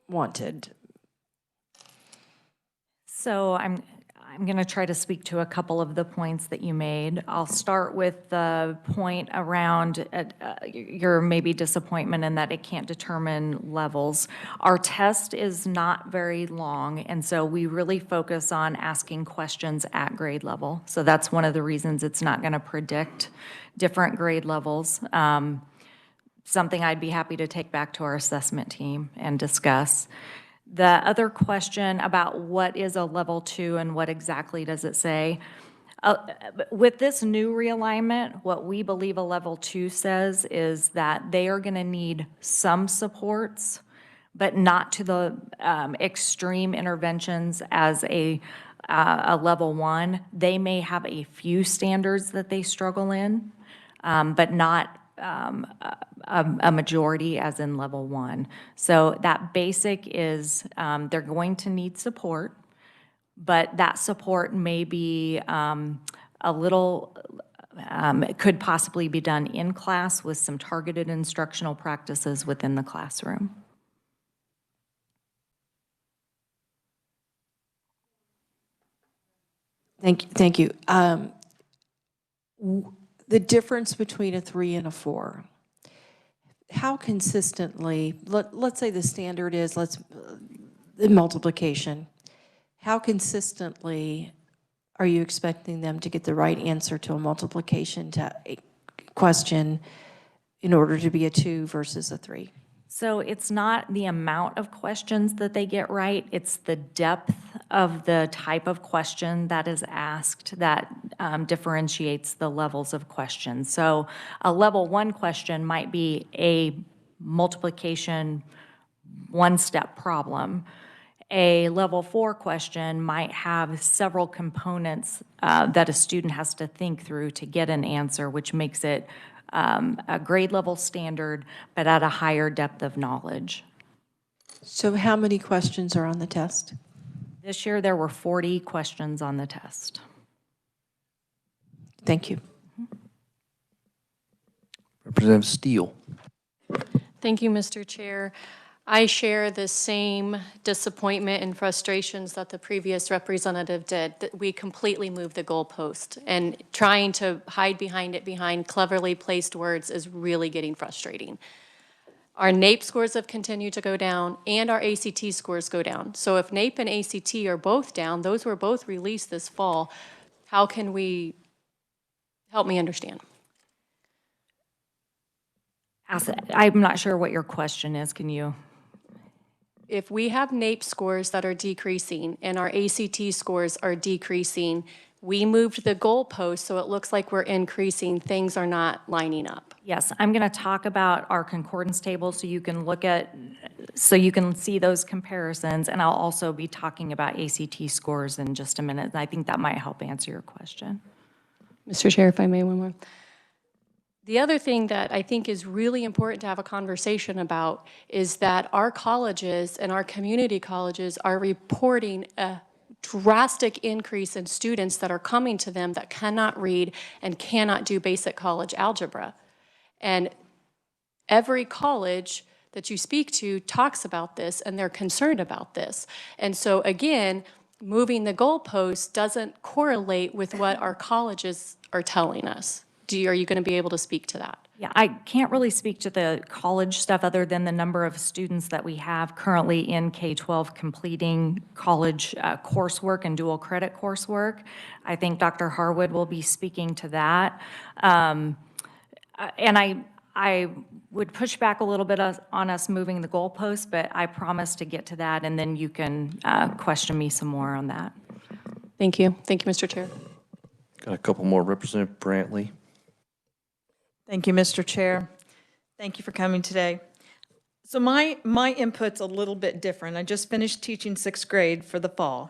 wanted. So I'm I'm going to try to speak to a couple of the points that you made. I'll start with the point around your maybe disappointment in that it can't determine levels. Our test is not very long, and so we really focus on asking questions at grade level. So that's one of the reasons it's not going to predict different grade levels. Something I'd be happy to take back to our assessment team and discuss. The other question about what is a level 2 and what exactly does it say? With this new realignment, what we believe a level 2 says is that they are going to need some supports, but not to the extreme interventions as a level 1. They may have a few standards that they struggle in, but not a majority as in level 1. So that basic is they're going to need support, but that support may be a little, it could possibly be done in class with some targeted instructional practices within the classroom. Thank you. The difference between a 3 and a 4, how consistently, let's say the standard is, the multiplication, how consistently are you expecting them to get the right answer to a multiplication question in order to be a 2 versus a 3? So it's not the amount of questions that they get right, it's the depth of the type of question that is asked that differentiates the levels of questions. So a level 1 question might be a multiplication one-step problem. A level 4 question might have several components that a student has to think through to get an answer, which makes it a grade level standard, but at a higher depth of knowledge. So how many questions are on the test? This year, there were 40 questions on the test. Thank you. Representative Steele. Thank you, Mr. Chair. I share the same disappointment and frustrations that the previous representative did, that we completely moved the goalpost, and trying to hide behind it behind cleverly placed words is really getting frustrating. Our NAEP scores have continued to go down, and our ACT scores go down. So if NAEP and ACT are both down, those were both released this fall, how can we, help me understand? I'm not sure what your question is. Can you? If we have NAEP scores that are decreasing and our ACT scores are decreasing, we moved the goalpost so it looks like we're increasing, things are not lining up. Yes, I'm going to talk about our concordance table so you can look at, so you can see those comparisons, and I'll also be talking about ACT scores in just a minute. I think that might help answer your question. Mr. Chair, if I may, one more. The other thing that I think is really important to have a conversation about is that our colleges and our community colleges are reporting a drastic increase in students that are coming to them that cannot read and cannot do basic college algebra. And every college that you speak to talks about this, and they're concerned about this. And so again, moving the goalpost doesn't correlate with what our colleges are telling us. Are you going to be able to speak to that? Yeah, I can't really speak to the college stuff other than the number of students that we have currently in K-12 completing college coursework and dual credit coursework. I think Dr. Harwood will be speaking to that. And I would push back a little bit on us moving the goalpost, but I promise to get to that, and then you can question me some more on that. Thank you. Thank you, Mr. Chair. Got a couple more. Representative Brantley. Thank you, Mr. Chair. Thank you for coming today. So my input's a little bit different. I just finished teaching 6th grade for the fall.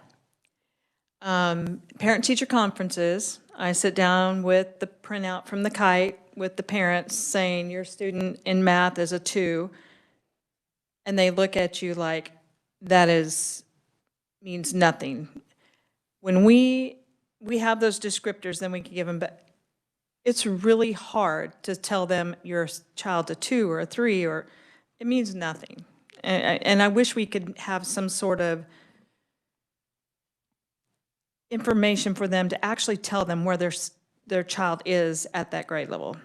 Parent-teacher conferences, I sit down with the printout from the kite with the parents saying your student in math is a 2, and they look at you like that means nothing. When we have those descriptors, then we can give them back. It's really hard to tell them your child's a 2 or a 3, or it means nothing. And I wish we could have some sort of information for them to actually tell them where their child is at that grade level.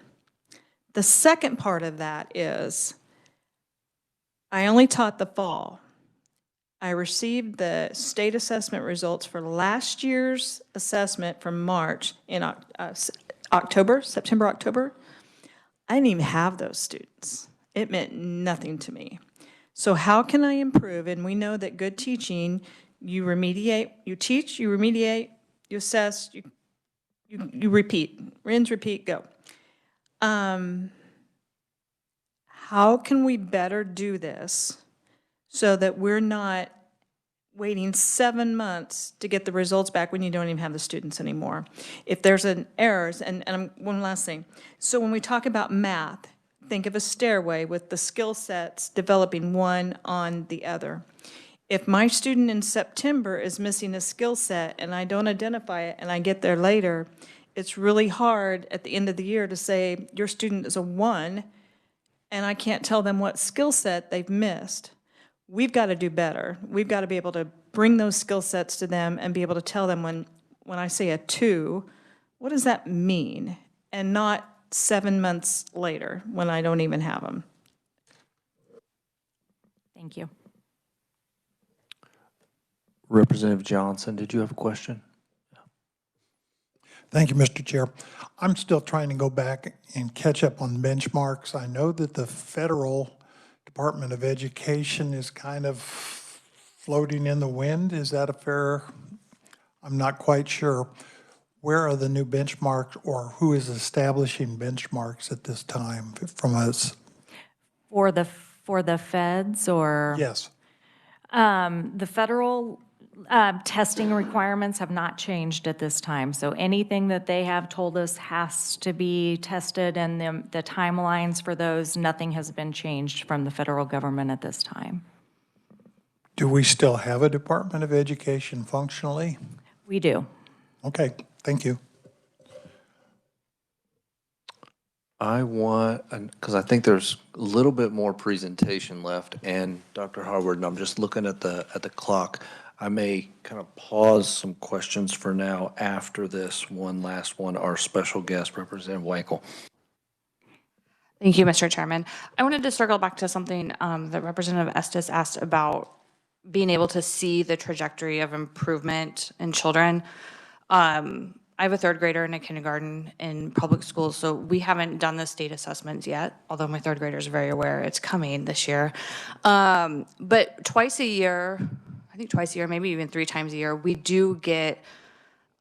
The second part of that is, I only taught the fall. I received the state assessment results for last year's assessment from March in September, October. I didn't even have those students. It meant nothing to me. So how can I improve? And we know that good teaching, you remediate, you teach, you remediate, you assess, you repeat, rinse, repeat, go. How can we better do this so that we're not waiting 7 months to get the results back when you don't even have the students anymore? If there's an errors, and one last thing. So when we talk about math, think of a stairway with the skill sets developing one on the other. If my student in September is missing a skill set and I don't identify it and I get there later, it's really hard at the end of the year to say your student is a 1 and I can't tell them what skill set they've missed. We've got to do better. We've got to be able to bring those skill sets to them and be able to tell them when I say a 2, what does that mean? And not 7 months later when I don't even have them. Thank you. Representative Johnson, did you have a question? Thank you, Mr. Chair. I'm still trying to go back and catch up on benchmarks. I know that the federal Department of Education is kind of floating in the wind. Is that a fair? I'm not quite sure. Where are the new benchmarks, or who is establishing benchmarks at this time from us? For the feds, or? Yes. The federal testing requirements have not changed at this time. So anything that they have told us has to be tested, and the timelines for those, nothing has been changed from the federal government at this time. Do we still have a Department of Education functionally? We do. Okay, thank you. I want, because I think there's a little bit more presentation left, and Dr. Harwood, and I'm just looking at the clock. I may kind of pause some questions for now after this one last one, our special guest, Representative Wankel. Thank you, Mr. Chairman. I wanted to circle back to something that Representative Estes asked about being able to see the trajectory of improvement in children. I have a 3rd grader in a kindergarten in public schools, so we haven't done the state assessments yet, although my 3rd graders are very aware it's coming this year. But twice a year, I think twice a year, maybe even 3 times a year, we do get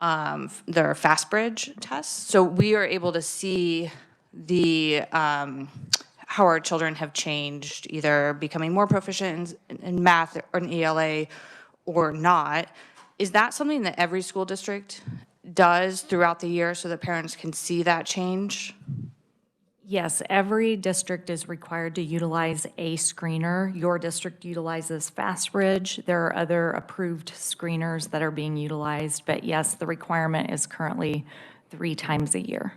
their fast bridge tests. So we are able to see the how our children have changed, either becoming more proficient in math or in ELA or not. Is that something that every school district does throughout the year so that parents can see that change? Yes, every district is required to utilize a screener. Your district utilizes FastBridge. There are other approved screeners that are being utilized, but yes, the requirement is currently 3 times a year.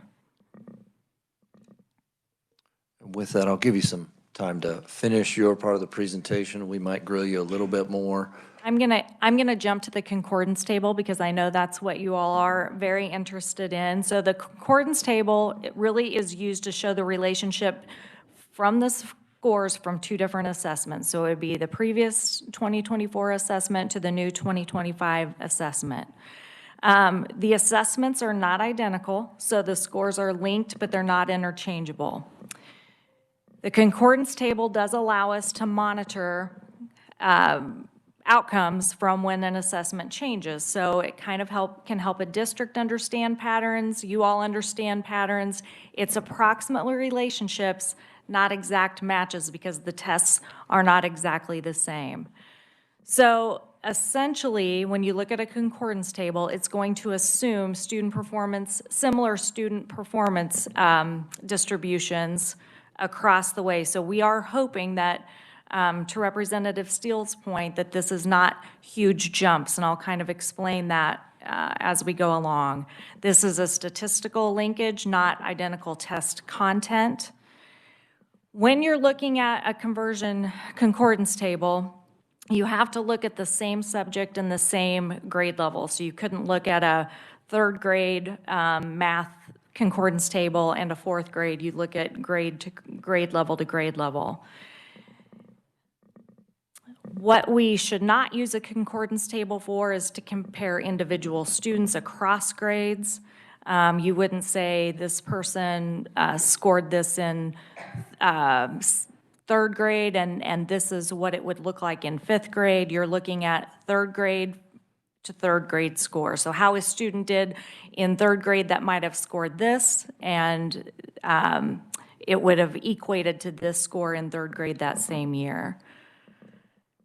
With that, I'll give you some time to finish your part of the presentation. We might grill you a little bit more. I'm gonna jump to the concordance table because I know that's what you all are very interested in. So the concordance table, it really is used to show the relationship from the scores from 2 different assessments. So it would be the previous 2024 assessment to the new 2025 assessment. The assessments are not identical, so the scores are linked, but they're not interchangeable. The concordance table does allow us to monitor outcomes from when an assessment changes. So it kind of can help a district understand patterns. You all understand patterns. It's approximately relationships, not exact matches, because the tests are not exactly the same. So essentially, when you look at a concordance table, it's going to assume student performance, similar student performance distributions across the way. So we are hoping that to Representative Steele's point, that this is not huge jumps, and I'll kind of explain that as we go along. This is a statistical linkage, not identical test content. When you're looking at a conversion concordance table, you have to look at the same subject and the same grade level. So you couldn't look at a third grade math concordance table and a fourth grade. You look at grade to grade level to grade level. What we should not use a concordance table for is to compare individual students across grades. You wouldn't say this person scored this in third grade and this is what it would look like in fifth grade. You're looking at third grade to third grade score. So how a student did in third grade that might have scored this, and it would have equated to this score in third grade that same year.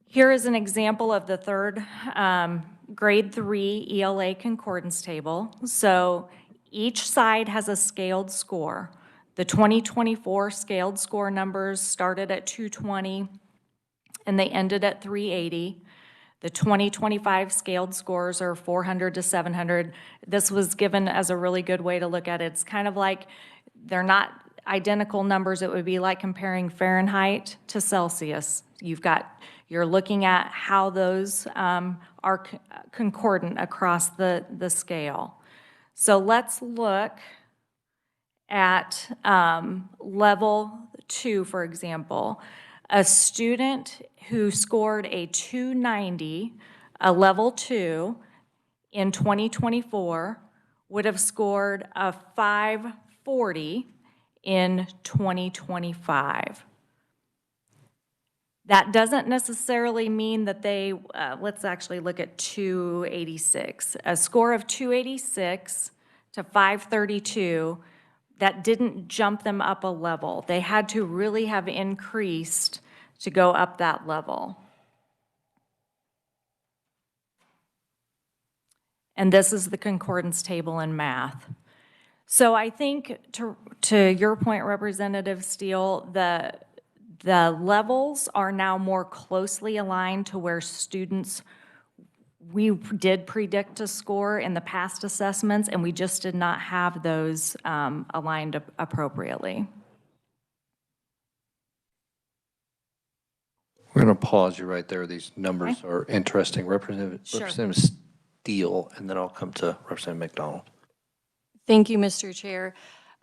Here is an example of the third grade 3 ELA concordance table. So each side has a scaled score. The 2024 scaled score numbers started at 220 and they ended at 380. The 2025 scaled scores are 400 to 700. This was given as a really good way to look at it. It's kind of like they're not identical numbers. It would be like comparing Fahrenheit to Celsius. You're looking at how those are concordant across the scale. So let's look at level 2, for example. A student who scored a 290, a level 2, in 2024 would have scored a 540 in 2025. That doesn't necessarily mean that they, let's actually look at 286. A score of 286 to 532, that didn't jump them up a level. They had to really have increased to go up that level. And this is the concordance table in math. So I think to your point, Representative Steele, the levels are now more closely aligned to where students we did predict to score in the past assessments, and we just did not have those aligned appropriately. We're going to pause you right there. These numbers are interesting. Representative Steele, and then I'll come to Representative McDonald. Thank you, Mr. Chair.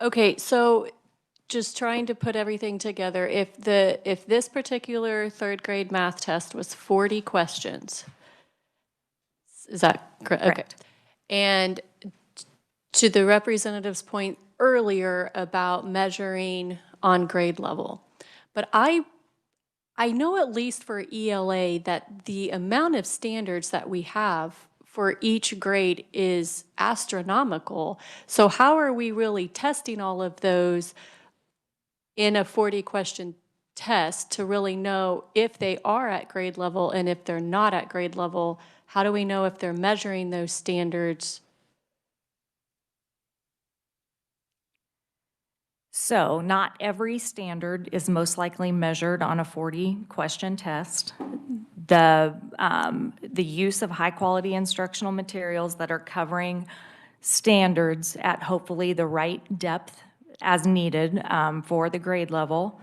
Okay, so just trying to put everything together, if this particular third grade math test was 40 questions, is that correct? Okay. And to the representative's point earlier about measuring on grade level, but I know at least for ELA that the amount of standards that we have for each grade is astronomical. So how are we really testing all of those in a 40-question test to really know if they are at grade level, and if they're not at grade level, how do we know if they're measuring those standards? So not every standard is most likely measured on a 40-question test. The use of high-quality instructional materials that are covering standards at hopefully the right depth as needed for the grade level.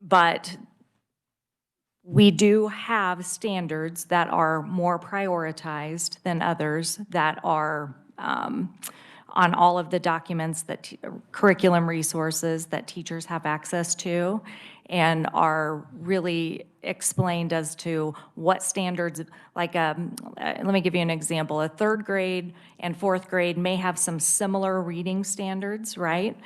But we do have standards that are more prioritized than others that are on all of the documents that curriculum resources that teachers have access to, and are really explained as to what standards, like let me give you an example. A third grade and fourth grade may have some similar reading standards, right?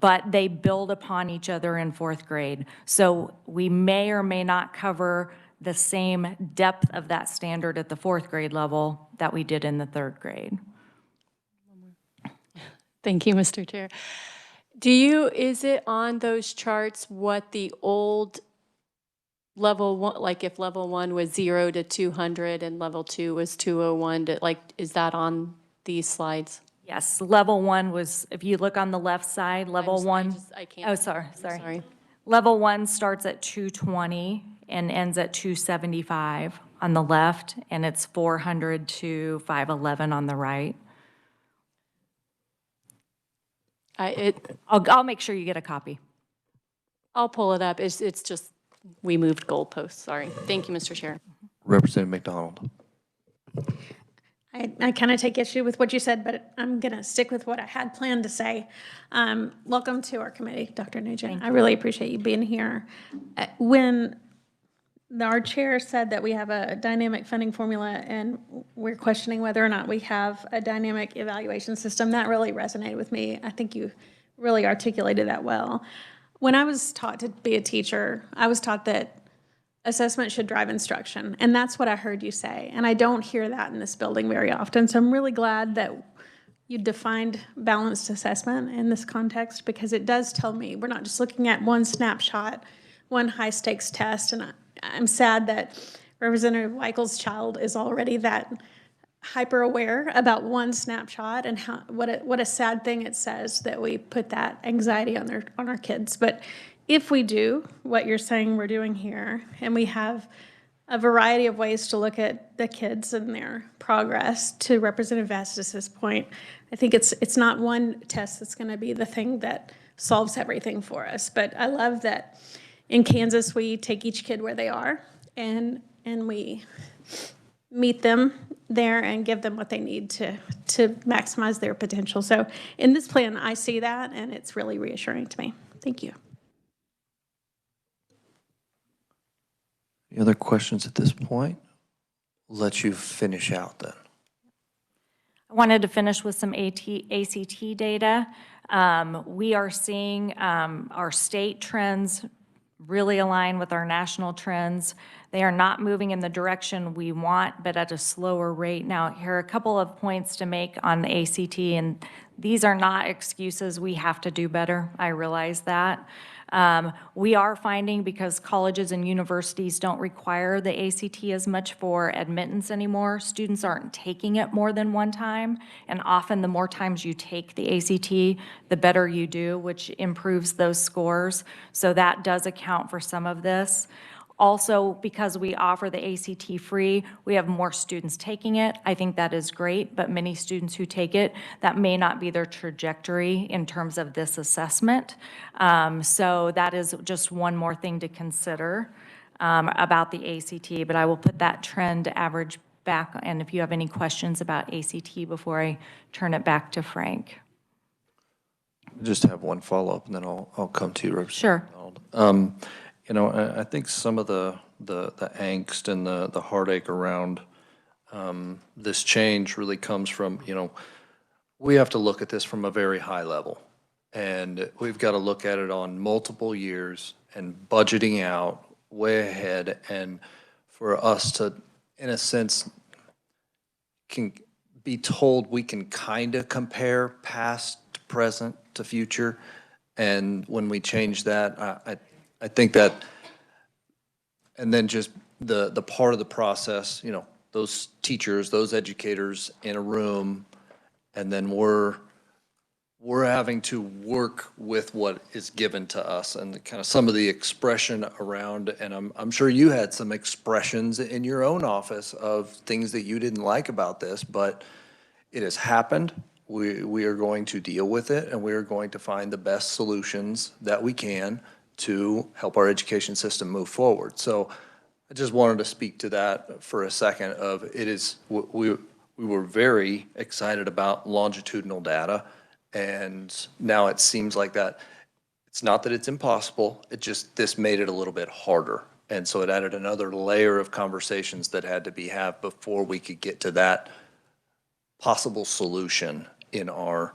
But they build upon each other in fourth grade. So we may or may not cover the same depth of that standard at the fourth grade level that we did in the third grade. Thank you, Mr. Chair. Is it on those charts what the old level one, like if level 1 was 0 to 200 and level 2 was 201 to, like, is that on these slides? Yes, level 1 was, if you look on the left side, level 1. I can't. Oh, sorry. Level 1 starts at 220 and ends at 275 on the left, and it's 400 to 511 on the right. I'll I'll make sure you get a copy. pull it up. It's just we moved goalposts, sorry. Thank you, Mr. Chair. Representative McDonald. I kind of take issue with what you said, but I'm going to stick with what I had planned to say. Welcome to our committee, Dr. Nugent. I really appreciate you being here. When our chair said that we have a dynamic funding formula and we're questioning whether or not we have a dynamic evaluation system, that really resonated with me. I think you really articulated that well. When I was taught to be a teacher, I was taught that assessment should drive instruction, and that's what I heard you say. And I don't hear that in this building very often, so I'm really glad that you defined balanced assessment in this context, because it does tell me we're not just looking at one snapshot, one high-stakes test, and I'm sad that Representative Weichel's child is already that hyper-aware about one snapshot, and what a sad thing it says that we put that anxiety on our kids. But if we do what you're saying we're doing here, and we have a variety of ways to look at the kids and their progress, to Representative Vastis's point, I think it's not one test that's going to be the thing that solves everything for us. But I love that in Kansas we take each kid where they are, and we meet them there and give them what they need to maximize their potential. So in this plan, I see that, and it's really reassuring to me. Thank you. Any other questions at this point? We'll let you finish out then. I wanted to finish with some ACT data. We are seeing our state trends really align with our national trends. They are not moving in the direction we want, but at a slower rate. Now, here are a couple of points to make on the ACT, and these are not excuses. We have to do better. I realize that. We are finding, because colleges and universities don't require the ACT as much for admittance anymore, students aren't taking it more than one time, and often the more times you take the ACT, the better you do, which improves those scores. So that does account for some of this. Also, because we offer the ACT free, we have more students taking it. I think that is great, but many students who take it, that may not be their trajectory in terms of this assessment. So that is just one more thing to consider about the ACT, but I will put that trend average back, and if you have any questions about ACT before I turn it back to Frank. Just have one follow-up, and then I'll come to you, Representative Sure. You know, I think some of the angst and the heartache around this change really comes from, you know, we have to look at this from a very high level. And we've got to look at it on multiple years and budgeting out way ahead. And for us to, in a sense, can be told we can kind of compare past to present to future. And when we change that, I think that, and then just the part of the process, you know, those teachers, those educators in a room, and then we're having to work with what is given to us, and kind of some of the expression around, and I'm sure you had some expressions in your own office of things that you didn't like about this, but it has happened. We are going to deal with it, and we are going to find the best solutions that we can to help our education system move forward. So I just wanted to speak to that for a second of it is, we were very excited about longitudinal data, and now it seems like that, it's not that it's impossible, it just, this made it a little bit harder. And so it added another layer of conversations that had to be had before we could get to that possible solution in our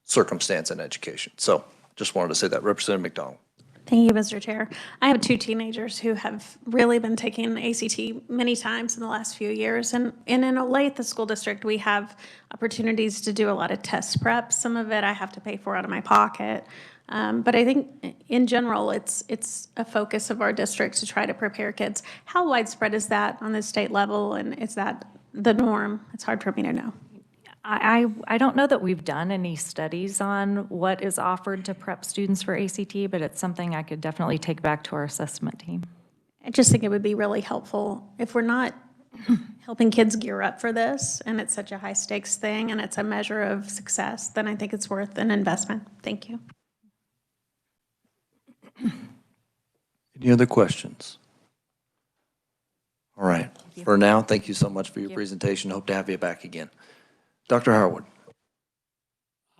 circumstance in education. So just wanted to say that. Representative McDonald. Thank you, Mr. Chair. I have 2 teenagers who have really been taking ACT many times in the last few years. And in Olathe, the school district, we have opportunities to do a lot of test prep. Some of it I have to pay for out of my pocket. But I think in general, it's a focus of our district to try to prepare kids. How widespread is that on the state level, and is that the norm? It's hard for me to know. I don't know that we've done any studies on what is offered to prep students for ACT, but it's something I could definitely take back to our assessment team. I just think it would be really helpful if we're not helping kids gear up for this, and it's such a high stakes thing, and it's a measure of success, then I think it's worth an investment. Thank you. Any other questions? All right. For now, thank you so much for your presentation. Hope to have you back again. Dr. Harwood.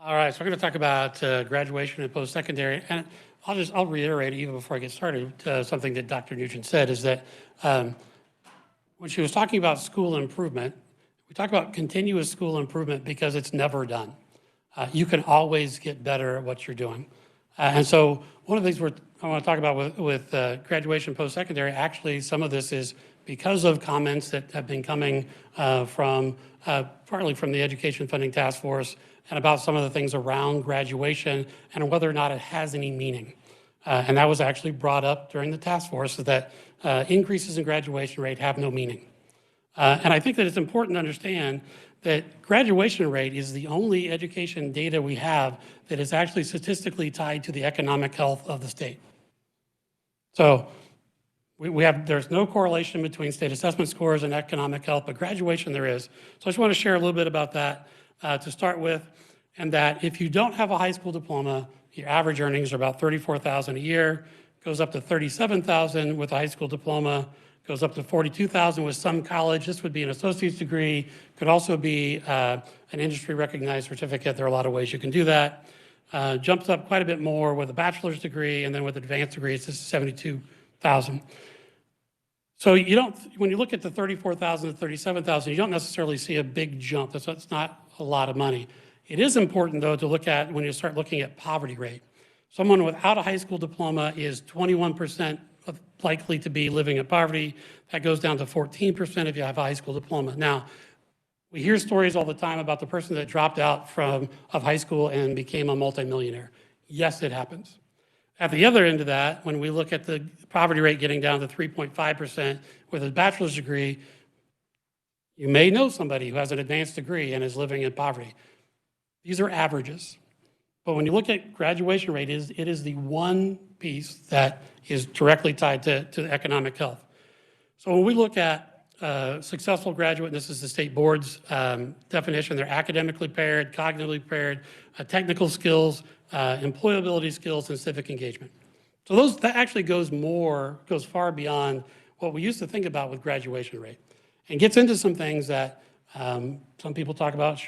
All right, so we're going to talk about graduation and post-secondary, and I'll reiterate even before I get started something that Dr. Nugent said is that when she was talking about school improvement, we talk about continuous school improvement because it's never done. You can always get better at what you're doing. And so one of the things I want to talk about with graduation post-secondary, actually some of this is because of comments that have been coming from partly from the Education Funding Task Force and about some of the things around graduation and whether or not it has any meaning. And that was actually brought up during the task force, is that increases in graduation rate have no meaning. And I think that it's important to understand that graduation rate is the only education data we have that is actually statistically tied to the economic health of the state. So there's no correlation between state assessment scores and economic health, but graduation there is. So I just want to share a little bit about that to start with, and that if you don't have a high school diploma, your average earnings are about $34,000 a year, goes up to $37,000 with a high school diploma, goes up to $42,000 with some college. This would be an associate's degree, could also be an industry recognized certificate. There are a lot of ways you can do that. Jumps up quite a bit more with a bachelor's degree, and then with advanced degrees, this is $72,000. So when you look at the $34,000 to $37,000, you don't necessarily see a big jump. That's not a lot of money. It is important, though, to look at when you start looking at poverty rate. Someone without a high school diploma is 21% likely to be living in poverty. That goes down to 14% if you have a high school diploma. Now, we hear stories all the time about the person that dropped out of high school and became a multimillionaire. Yes, it happens. At the other end of that, when we look at the poverty rate getting down to 3.5% with a bachelor's degree, you may know somebody who has an advanced degree and is living in poverty. These are averages. But when you look at graduation rate, it is the one piece that is directly tied to economic health. So when we look at successful graduate, and this is the state board's definition, they're academically paired, cognitively paired, technical skills, employability skills, and civic engagement. So that actually goes far beyond what we used to think about with graduation rate, and gets into some things that some people talk about.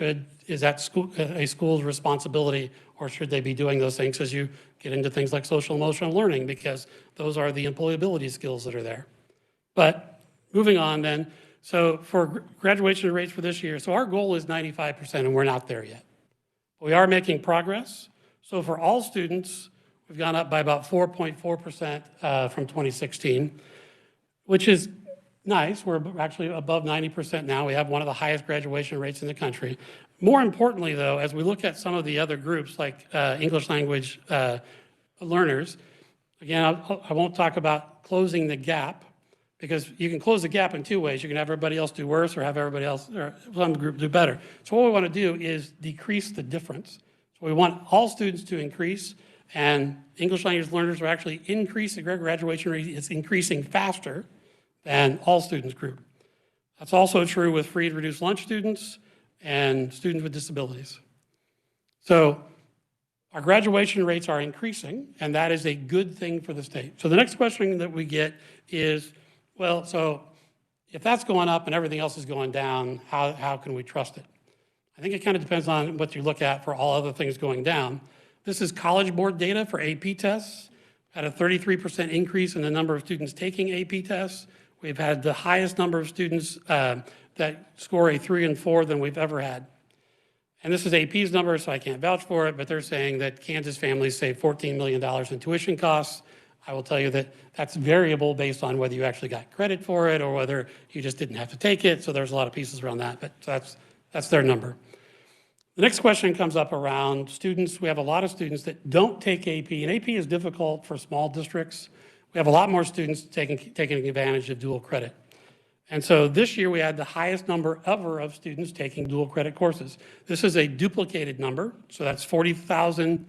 Is that a school's responsibility, or should they be doing those things as you get into things like social emotional learning, because those are the employability skills that are there. But moving on then, so for graduation rates for this year, so our goal is 95%, and we're not there yet. We are making progress. So for all students, we've gone up by about 4.4% from 2016, which is nice. We're actually above 90% now. We have one of the highest graduation rates in the country. More importantly, though, as we look at some of the other groups like English language learners, again, I won't talk about closing the gap, because you can close the gap in two ways. You can have everybody else do worse, or have everybody else, or some group do better. So what we want to do is decrease the difference. So we want all students to increase, and English language learners are actually increasing. Their graduation rate is increasing faster than all students group. That's also true with free and reduced lunch students and students with disabilities. So our graduation rates are increasing, and that is a good thing for the state. So the next question that we get is, well, so if that's going up and everything else is going down, how can we trust it? I think it kind of depends on what you look at for all other things going down. This is College Board data for AP tests. Had a 33% increase in the number of students taking AP tests. We've had the highest number of students that score a 3 and 4 than we've ever had. And this is AP's number, so I can't vouch for it, but they're saying that Kansas families save $14 million in tuition costs. I will tell you that that's variable based on whether you actually got credit for it or whether you just didn't have to take it. So there's a lot of pieces around that, but that's their number. The next question comes up around students. We have a lot of students that don't take AP, and AP is difficult for small districts. We have a lot more students taking advantage of dual credit. And so this year we had the highest number ever of students taking dual credit courses. This is a duplicated number, so that's 40,000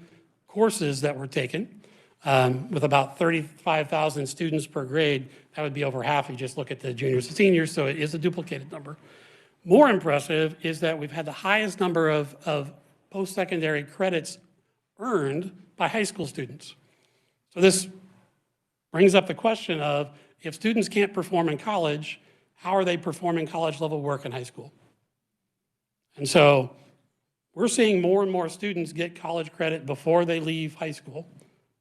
courses that were taken. With about 35,000 students per grade, that would be over half. You just look at the juniors and seniors, so it is a duplicated number. More impressive is that we've had the highest number of post-secondary credits earned by high school students. So this brings up the question of, if students can't perform in college, how are they performing college-level work in high school? And so we're seeing more and more students get college credit before they leave high school.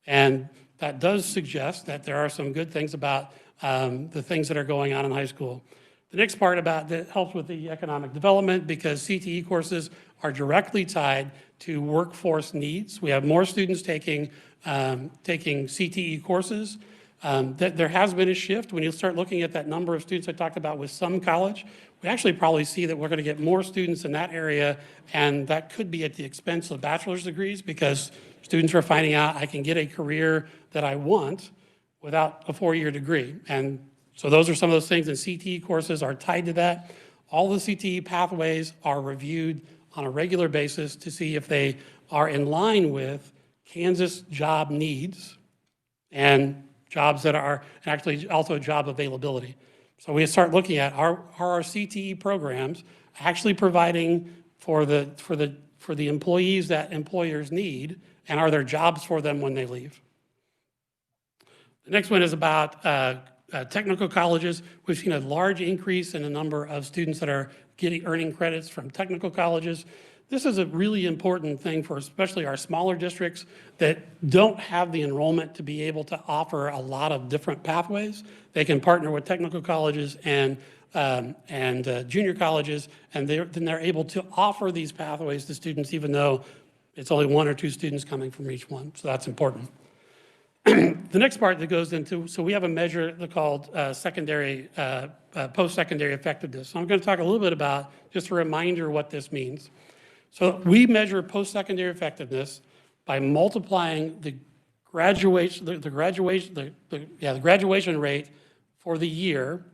And that does suggest that there are some good things about the things that are going on in high school. The next part about that helps with the economic development, because CTE courses are directly tied to workforce needs. We have more students taking CTE courses. That there has been a shift. When you start looking at that number of students I talked about with some college, we actually probably see that we're going to get more students in that area, and that could be at the expense of bachelor's degrees, because students are finding out I can get a career that I want without a 4-year degree. And so those are some of those things, and CTE courses are tied to that. All the CTE pathways are reviewed on a regular basis to see if they are in line with Kansas job needs and jobs that are actually also job availability. So we start looking at, are our CTE programs actually providing for the employees that employers need, and are there jobs for them when they leave? The next one is about technical colleges. We've seen a large increase in the number of students that are earning credits from technical colleges. This is a really important thing for especially our smaller districts that don't have the enrollment to be able to offer a lot of different pathways. They can partner with technical colleges and junior colleges, and then they're able to offer these pathways to students, even though it's only 1 or 2 students coming from each one. So that's important. The next part that goes into, so we have a measure called post-secondary effectiveness. So I'm going to talk a little bit about, just a reminder, what this means. So we measure post-secondary effectiveness by multiplying the graduation rate for the year,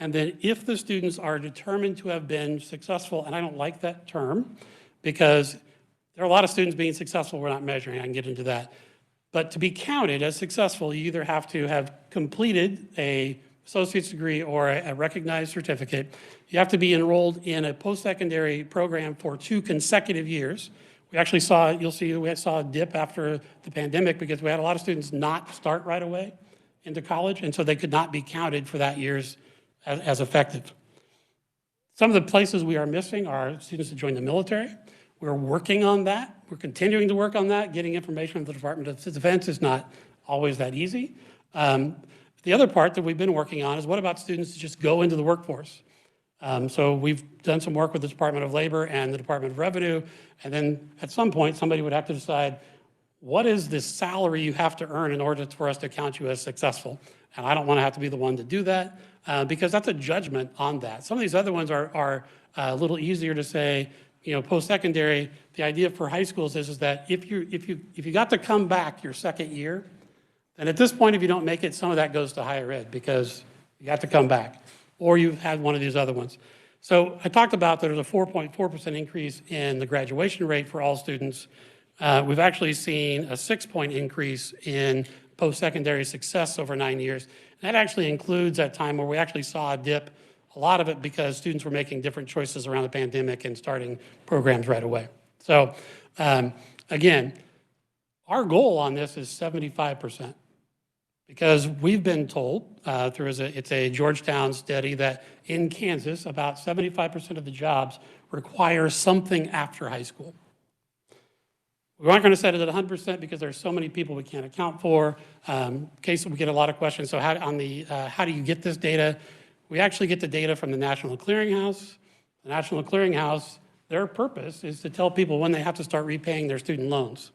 and then if the students are determined to have been successful, and I don't like that term because there are a lot of students being successful we're not measuring, I can get into that. But to be counted as successful, you either have to have completed a associate's degree or a recognized certificate. You have to be enrolled in a post-secondary program for 2 consecutive years. We actually saw, you'll see, we saw a dip after the pandemic because we had a lot of students not start right away into college, and so they could not be counted for that year's as effective. Some of the places we are missing are students that join the military. We're working on that. We're continuing to work on that. Getting information from the Department of Defense is not always that easy. The other part that we've been working on is, what about students that just go into the workforce? So we've done some work with the Department of Labor and the Department of Revenue, and then at some point somebody would have to decide, what is the salary you have to earn in order for us to count you as successful? And I don't want to have to be the one to do that because that's a judgment on that. Some of these other ones are a little easier to say. You know, post-secondary, the idea for high schools is that if you got to come back your second year, then at this point, if you don't make it, some of that goes to higher ed because you got to come back, or you've had one of these other ones. So I talked about that there's a 4.4% increase in the graduation rate for all students. We've actually seen a 6-point increase in post-secondary success over 9 years. And that actually includes that time where we actually saw a dip, a lot of it because students were making different choices around the pandemic and starting programs right away. So again, our goal on this is 75%. Because we've been told it's a Georgetown study that in Kansas, about 75% of the jobs require something after high school. We aren't going to set it at 100% because there's so many people we can't account for. In case we get a lot of questions. So how do you get this data? We actually get the data from the National Clearinghouse. The National Clearinghouse, their purpose is to tell people when they have to start repaying their student loans.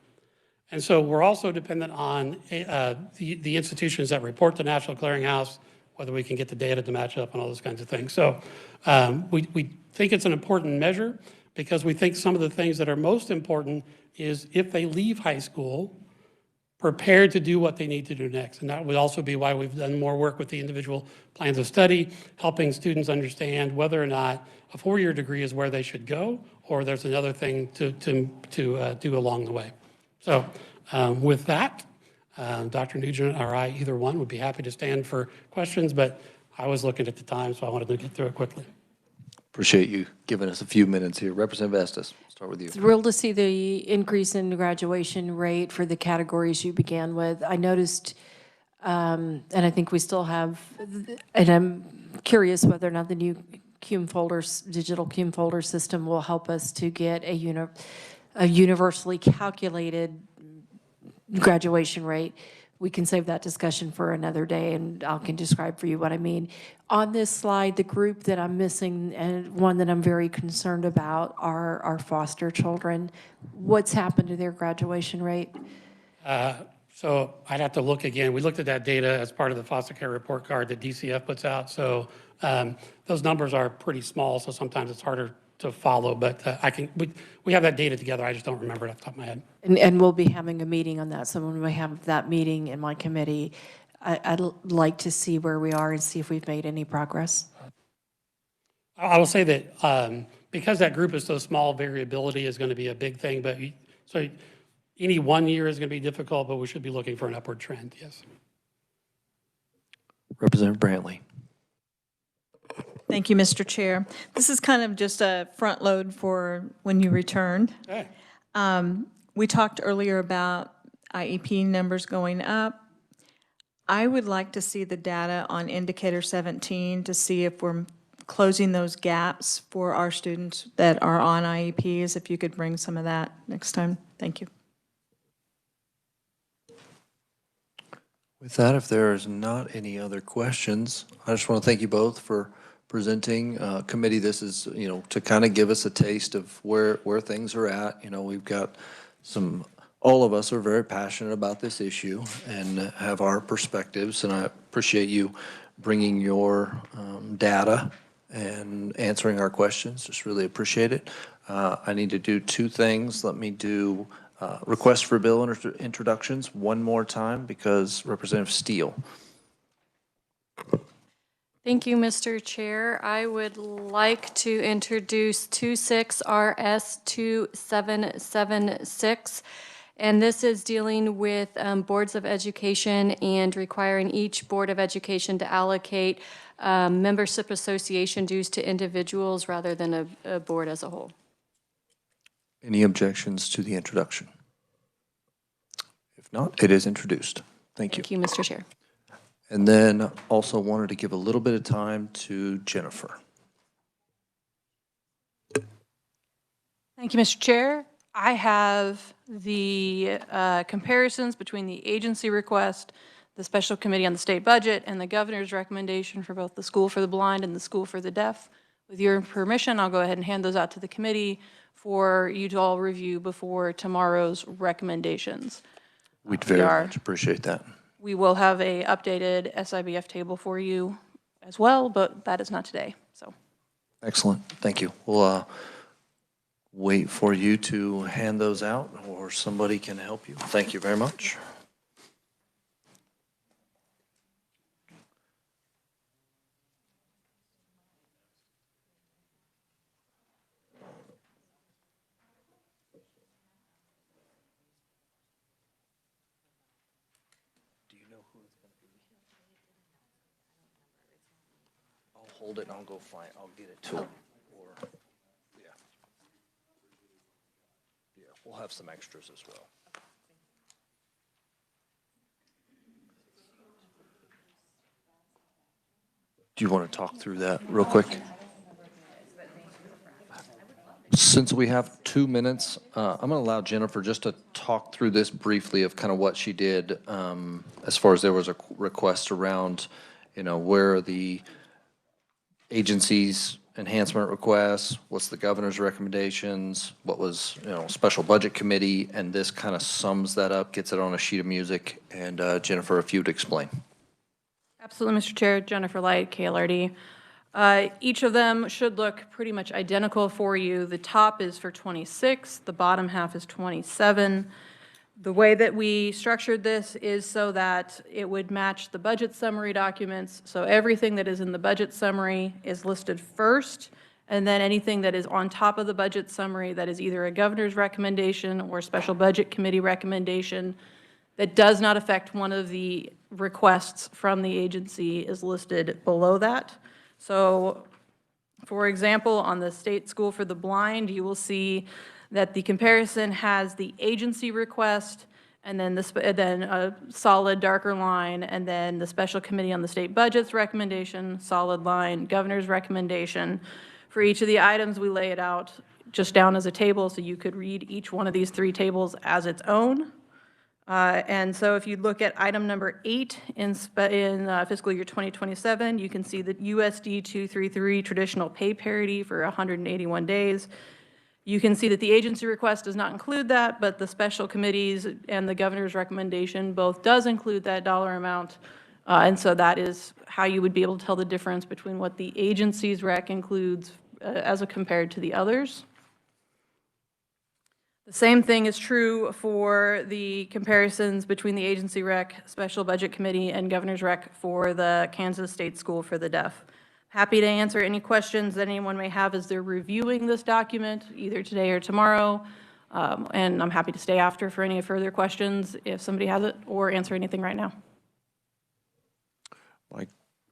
And so we're also dependent on the institutions that report to National Clearinghouse, whether we can get the data to match up and all those kinds of things. So we think it's an important measure because we think some of the things that are most important is if they leave high school, prepared to do what they need to do next. And that would also be why we've done more work with the individual plans of study, helping students understand whether or not a 4-year degree is where they should go, or there's another thing to do along the way. So with that, Dr. Nugent or I, either one, would be happy to stand for questions, but I was looking at the time, so I wanted to get through it quickly. Appreciate you giving us a few minutes here. Representative Estes, start with you. Thrilled to see the increase in the graduation rate for the categories you began with. I noticed And I think we still have, and I'm curious whether or not the new CUME folders, digital CUME folder system will help us to get a universally calculated graduation rate. We can save that discussion for another day, and I can describe for you what I mean. On this slide, the group that I'm missing, and one that I'm very concerned about, are our foster children. What's happened to their graduation rate? So I'd have to look again. We looked at that data as part of the foster care report card that DCF puts out. So those numbers are pretty small, so sometimes it's harder to follow, but we have that data together. I just don't remember it off the top of my head. And we'll be having a meeting on that. So when we have that meeting in my committee, I'd like to see where we are and see if we've made any progress. I will say that because that group is so small, variability is going to be a big thing. But so any 1 year is going to be difficult, but we should be looking for an upward trend, yes. Representative Brantley. Thank you, Mr. Chair. This is kind of just a front load for when you return. Okay. We talked earlier about IEP numbers going up. I would like to see the data on indicator 17 to see if we're closing those gaps for our students that are on IEPs. If you could bring some of that next time. Thank you. With that, if there is not any other questions, I just want to thank you both for presenting. Committee, this is, to kind of give us a taste of where things are at. We've got all of us are very passionate about this issue and have our perspectives, and I appreciate you bringing your data and answering our questions. Just really appreciate it. I need to do two things. Let me do request for bill introductions one more time because Representative Steele. Thank you, Mr. Chair. I would like to introduce 26RS2776. And this is dealing with boards of education and requiring each board of education to allocate membership association dues to individuals rather than a board as a whole. Any objections to the introduction? If not, it is introduced. Thank you. Thank you, Mr. Chair. And then also wanted to give a little bit of time to Jennifer. Thank you, Mr. Chair. I have the comparisons between the agency request, the special committee on the state budget, and the governor's recommendation for both the School for the Blind and the School for the Deaf. With your permission, I'll go ahead and hand those out to the committee for you to all review before tomorrow's recommendations. We'd very much appreciate that. We will have a updated SIBF table for you as well, but that is not today, so. Excellent, thank you. We'll wait for you to hand those out or somebody can help you. Thank you very much. Hold it and I'll go find, I'll get it to him. Or, yeah. Yeah, we'll have some extras as well. Do you want to talk through that real quick? Since we have 2 minutes, I'm going to allow Jennifer just to talk through this briefly of kind of what she did as far as there was a request around, where are the agency's enhancement requests, what's the governor's recommendations, what was, special budget committee, and this kind of sums that up, gets it on a sheet of music. And Jennifer, if you'd explain. Absolutely, Mr. Chair. Jennifer Light, KLRD. Each of them should look pretty much identical for you. The top is for 26, the bottom half is 27. The way that we structured this is so that it would match the budget summary documents. So everything that is in the budget summary is listed first, and then anything that is on top of the budget summary that is either a governor's recommendation or a special budget committee recommendation that does not affect one of the requests from the agency is listed below that. So, for example, on the State School for the Blind, you will see that the comparison has the agency request and then then a solid darker line, and then the special committee on the state budget's recommendation, solid line, governor's recommendation. For each of the items, we lay it out just down as a table, so you could read each one of these 3 tables as its own. And so if you look at item number 8 in fiscal year 2027, you can see that USD 233 traditional pay parity for 181 days. You can see that the agency request does not include that, but the special committees and the governor's recommendation both does include that dollar amount. And so that is how you would be able to tell the difference between what the agency's rec includes as compared to the others. The same thing is true for the comparisons between the agency rec, special budget committee, and governor's rec for the Kansas State School for the Deaf. Happy to answer any questions that anyone may have as they're reviewing this document, either today or tomorrow. And I'm happy to stay after for any further questions if somebody has it, or answer anything right now. Like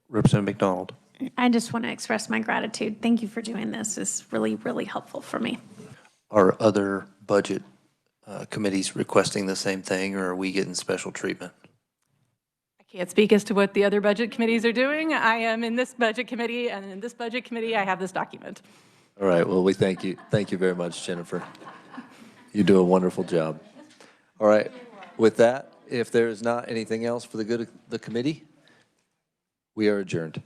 Representative McDonald. I just want to express my gratitude. Thank you for doing this. It's really, really helpful for me. Are other budget committees requesting the same thing, or are we getting special treatment? I can't speak as to what the other budget committees are doing. I am in this budget committee, and in this budget committee, I have this document. All right, well, we thank you. Thank you very much, Jennifer. You do a wonderful job. All right, with that, if there is not anything else for the good of the committee, we are adjourned.